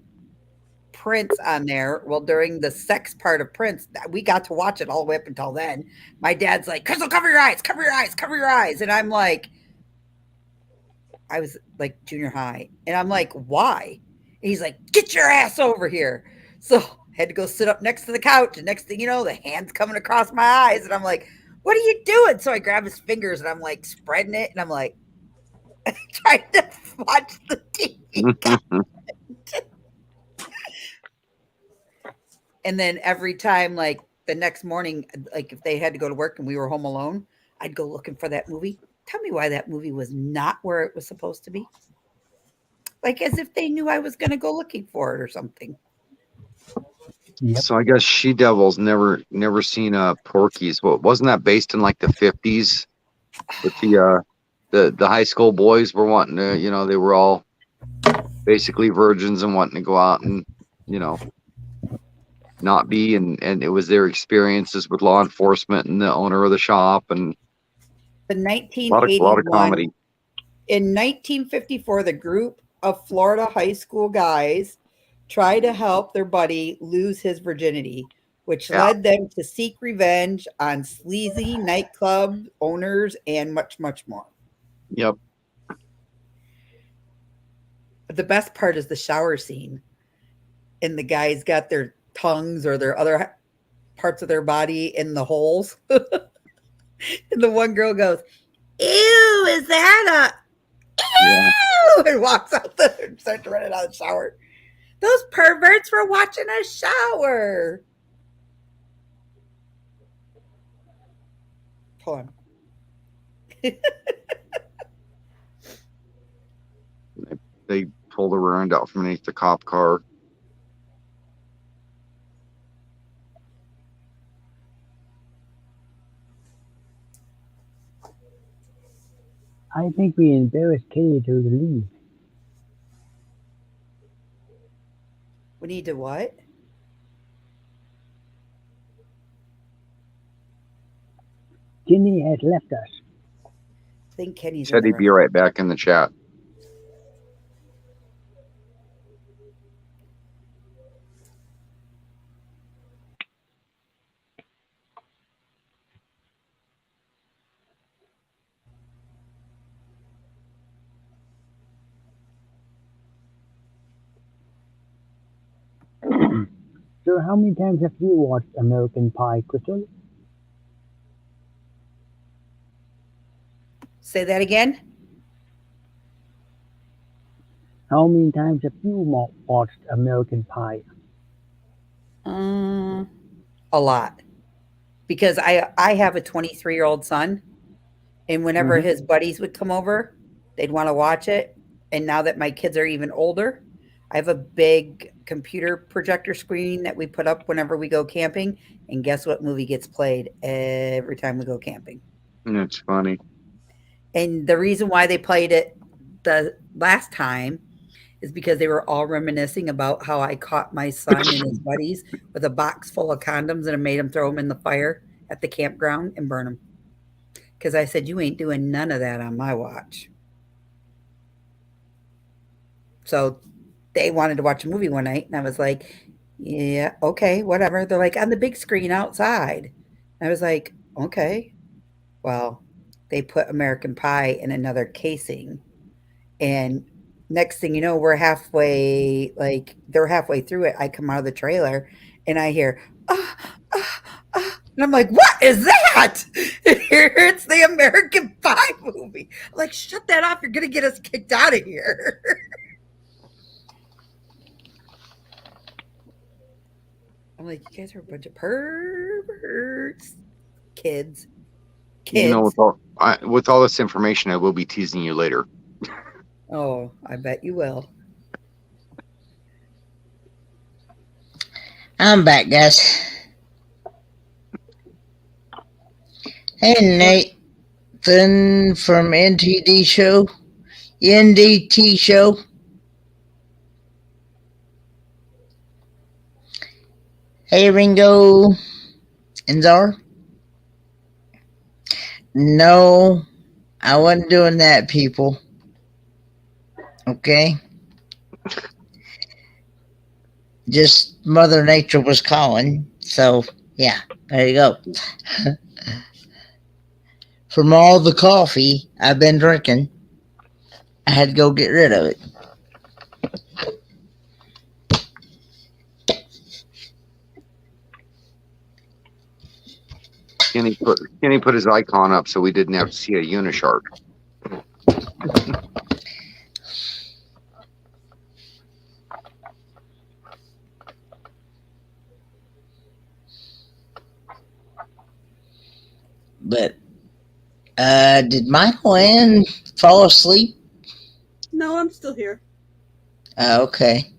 Prince on there. Well, during the sex part of Prince, we got to watch it all the way up until then. My dad's like, Crystal, cover your eyes, cover your eyes, cover your eyes. And I'm like, I was like junior high. And I'm like, why? And he's like, get your ass over here. So I had to go sit up next to the couch. And next thing you know, the hand's coming across my eyes. And I'm like, what are you doing? So I grab his fingers and I'm like spreading it. And I'm like, trying to watch the TV. And then every time, like the next morning, like if they had to go to work and we were home alone, I'd go looking for that movie. Tell me why that movie was not where it was supposed to be. Like as if they knew I was going to go looking for it or something. Yep. So I guess She Devil's never seen Porky's. Well, wasn't that based in like the 50s? With the high school boys were wanting to, you know, they were all basically virgins and wanting to go out and, you know. not be, and it was their experiences with law enforcement and the owner of the shop, and The a lot of 1981 comedy. In 1954, the group of Florida high school guys tried to help their buddy lose his virginity, which Yeah. led them to seek revenge on sleazy nightclub owners and much, much more. Yep. The best part is the shower scene, and the guys got their tongues or their other parts of their body in the holes. And the one girl goes, "Ew, is that Yeah. a?" And walks out and starts running out of the shower. Those perverts were watching a shower. Hold on. They pulled around out from underneath the cop car. I think we embarrassed Katie to leave. We need to what? Ginny has left us. I think Kenny's Said in he'd the be right back in the chat. So how many times have you watched American Pie, Crystal? Say that again. How many times have you watched American Pie? A lot. Because I have a 23-year-old son, and whenever his buddies would come over, they'd want to watch it. And now that my kids are even older, I have a big computer projector screen that we put up whenever we go camping. And guess what movie gets played every time we go camping? It's funny. And the reason why they played it the last time is because they were all reminiscing about how I caught my son and his buddies with a box full of condoms and I made them throw them in the fire at the campground and burn them. Because I said, you ain't doing none of that on my watch. So they wanted to watch a movie one night, and I was like, yeah, okay, whatever. They're like, on the big screen outside. I was like, okay. Well, they put American Pie in another casing. And next thing you know, they're halfway through it. I come out of the trailer and I hear, and I'm like, what is that? And here it's the American Pie movie. I'm like, shut that off. You're going to get us kicked out of here. I'm like, you guys are a bunch of perverts. Kids. You know, with all this information, I will be teasing you later. Oh, I bet you will. I'm back, guys. Hey, Nathan from NTD show. NDT show. Hey, Ringo and Czar. No, I wasn't doing that, people. Okay? Just Mother Nature was calling. So, yeah, there you go. From all the coffee I've been drinking, I had to go get rid of it. Kenny put his icon up so we didn't have to see a Unishark. But did Michael Ann fall asleep? No, I'm still here. Okay.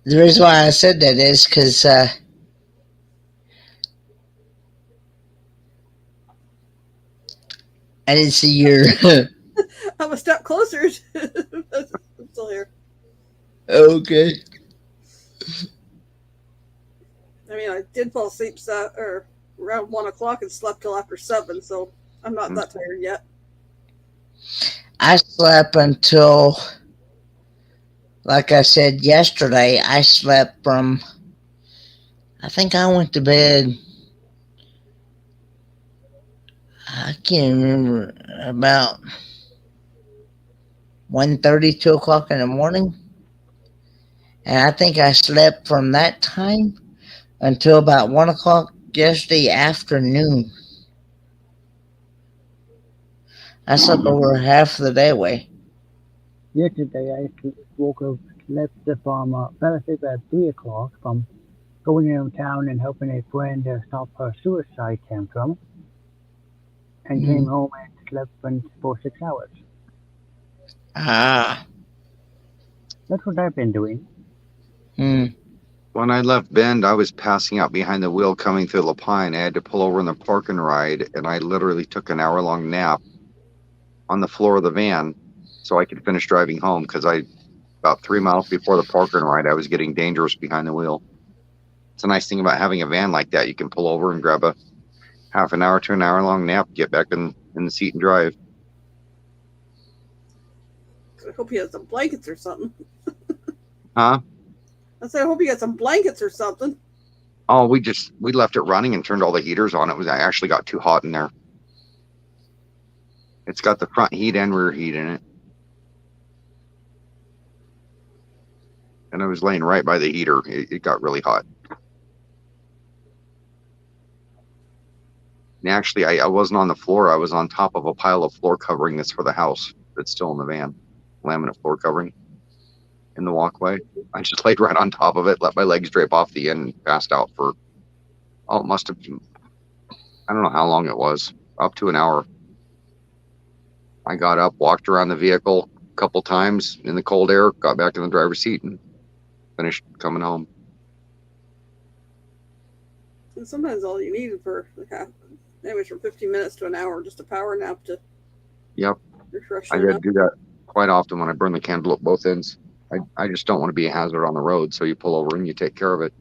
The reason why I said that is because I didn't see your. I'm a step closer. I'm still here. Okay. I mean, I did fall asleep around 1 o'clock and slept till after 7, so I'm not that tired yet. I slept until, like I said yesterday, I slept from, I think I went to bed, I can't remember, about 1:30, 2 o'clock in the morning. And I think I slept from that time until about 1 o'clock yesterday afternoon. I slept over half the day away. Yesterday I woke up, slept from, fell asleep at 3 o'clock from going around town and helping a friend stop her suicide tantrum, and came home and slept for 6 hours. Ah. That's what I've been doing. When I left Bend, I was passing out behind the wheel coming through Lapine. I had to pull over in the park and ride, and I literally took an hour-long nap on the floor of the van so I could finish driving home, because about 3 miles before the park and ride, I was getting dangerous behind the wheel. It's a nice thing about having a van like that. You can pull over and grab a half an hour to an hour-long nap, get back in the seat and drive. I hope he has some blankets or something. Huh? I said, I hope you got some blankets or something. Oh, we left it running and turned all the heaters on. I actually got too hot in there. It's got the front heat and rear heat in it. And I was laying right by the heater. It got really hot. And actually, I wasn't on the floor. I was on top of a pile of floor covering that's for the house that's still in the van. Laminate floor covering in the walkway. I just laid right on top of it, let my legs drape off the end, and passed out for, it must have been, I don't know how long it was, up to an hour. I got up, walked around the vehicle a couple times in the cold air, got back in the driver's seat, and finished coming home. And sometimes all you need for anyways, from 15 minutes to an hour, just a power nap to refresh I did do that quite often when I burn the candle at both ends. I just don't want to be a hazard on the road, so you pull over and you take care of it.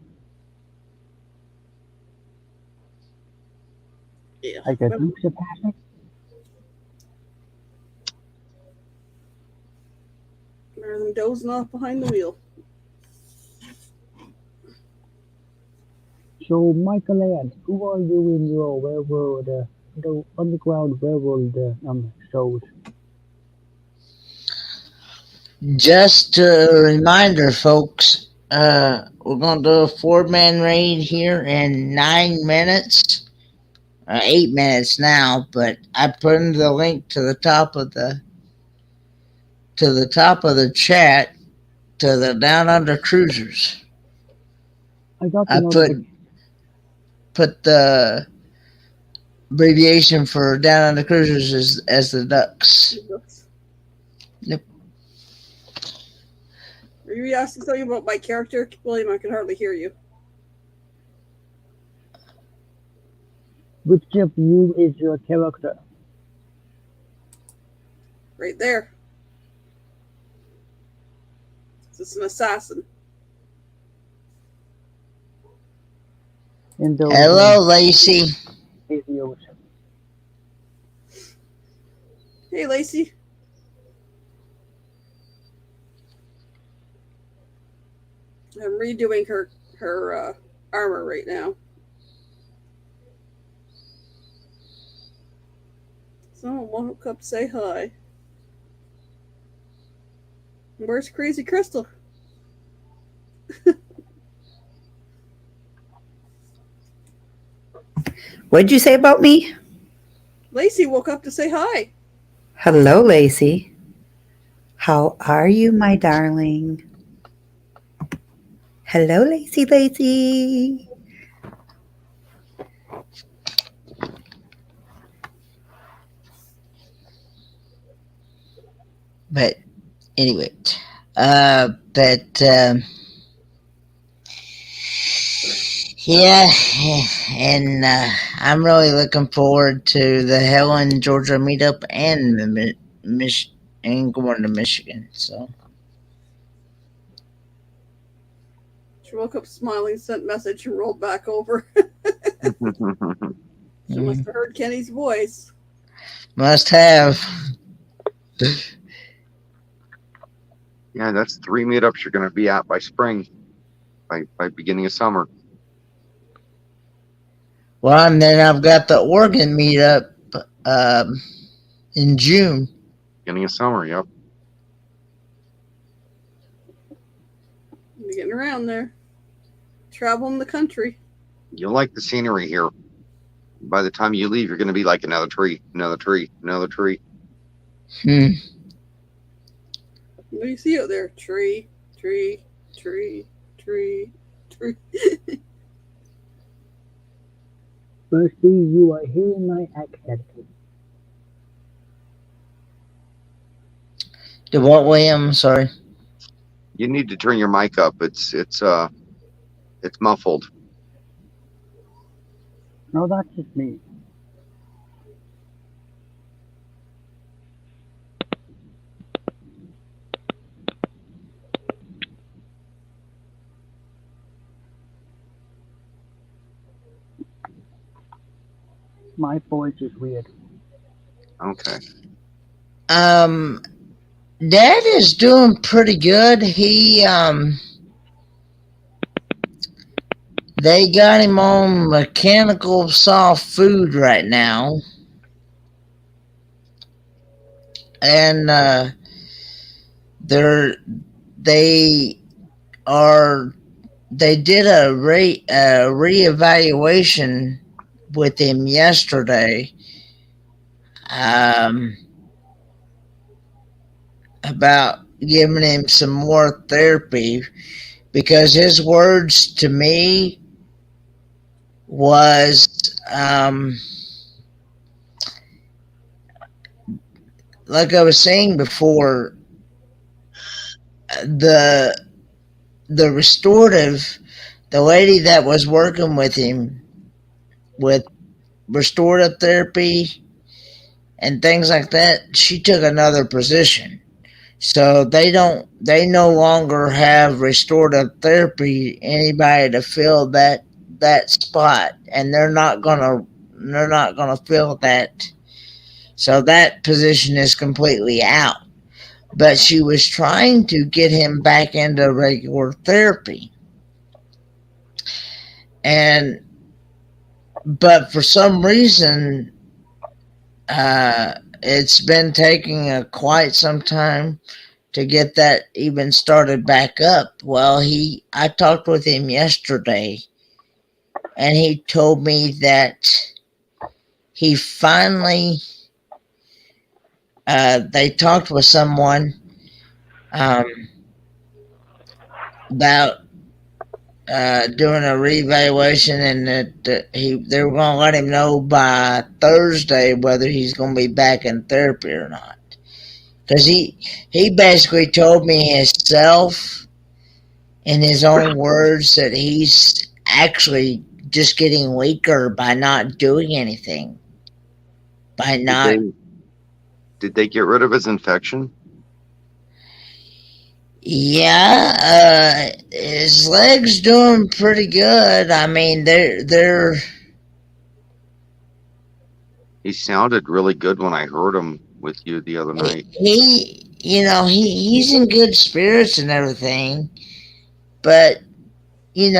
Yeah. I got Dukes of Hazzard. Rather than dozing off behind the wheel. So, Michael Ann, who are you in your railroad, the underground railroad shows? Just a reminder, folks, we're going to do a 4-man raid here in 9 minutes. 8 minutes now, but I put in the link to the top of the chat to the Down Under Cruisers. I put the abbreviation for Down Under Cruisers as the Ducks. Yep. Are you asking something about my character, William? I can hardly hear you. Which of you is your character? Right there. This is an assassin. Hello, Lacey. Hey, Lacey. I'm redoing her armor right now. Someone woke up to say hi. Where's Crazy Crystal? What'd you say about me? Lacey woke up to say hi. Hello, Lacey. How are you, my darling? Hello, Lacey. But anyway, yeah, and I'm really looking forward to the Helen, Georgia meetup and the and going to Michigan. So She woke up smiling, sent message, and rolled back over. She must have heard Kenny's voice. Must have. Yeah, that's 3 meetups you're going to be at by spring, by beginning of summer. Well, and then I've got the Oregon meetup in June. Beginning of summer, yep. You're getting around there. Traveling the country. You'll like the scenery here. By the time you leave, you're going to be like another tree, another tree, another tree. Hmm. What do you see out there? Tree, tree, tree, tree, tree. Firstly, you are hearing my accent. The what, William? Sorry. You need to turn your mic up. It's muffled. No, that's just me. My voice is weird. Okay. Dad is doing pretty good. They got him on mechanical soft food right now. And they did a reevaluation with him yesterday about giving him some more therapy, because his words to me was like I was saying before, the restorative, the lady that was working with him with restorative therapy and things like that, she took another position. So they no longer have restorative therapy, anybody to fill that spot, and they're not gonna fill that. So that position is completely out. But she was trying to get him back into regular therapy. But for some reason, it's been taking quite some time to get that even started back up. Well, I talked with him yesterday, and he told me that he finally, they talked with someone about doing a reevaluation, and that they were going to let him know by Thursday whether he's going to be back in therapy or not. Because he basically told me himself, in his own words, that he's actually just getting weaker by not doing anything. Did they get rid of his infection? Yeah, his legs doing pretty good. I mean, they're. He sounded really good when I heard him with you the other night. He's in good spirits and everything, but he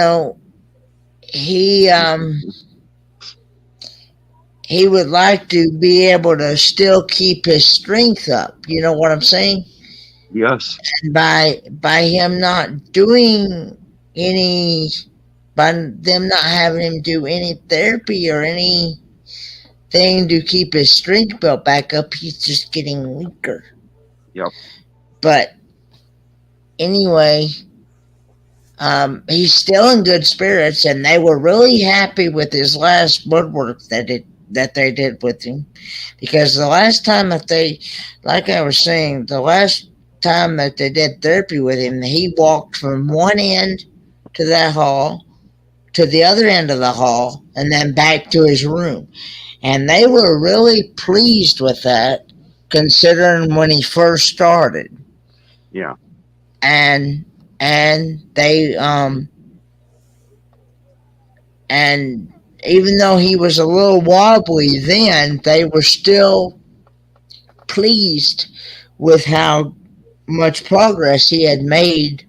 would like to be able to still keep his strength up. You know what I'm saying? Yes. And by him not doing any, by them not having him do any therapy or anything to keep his strength built back up, he's just getting weaker. Yep. But anyway, he's still in good spirits, and they were really happy with his last blood work that they did with him, because the last time that they, like I was saying, the last time that they did therapy with him, he walked from one end to that hall to the other end of the hall and then back to his room, and they were really pleased with that, considering when he first started. Yeah. And they And even though he was a little wobbly then, they were still pleased with how much progress he had made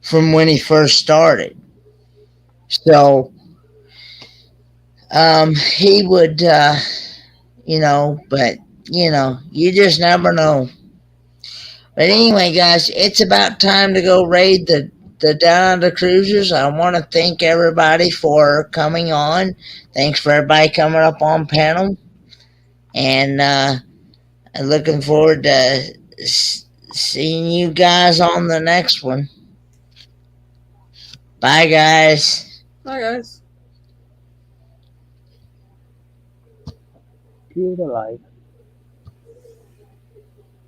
from when he first started. So he would, but you just never know. But anyway, guys, it's about time to go raid the Down Under Cruisers. I want to thank everybody for coming on. Thanks for everybody coming up on panel. And I'm looking forward to seeing you guys on the next one. Bye, guys. Bye, guys. Cue the light.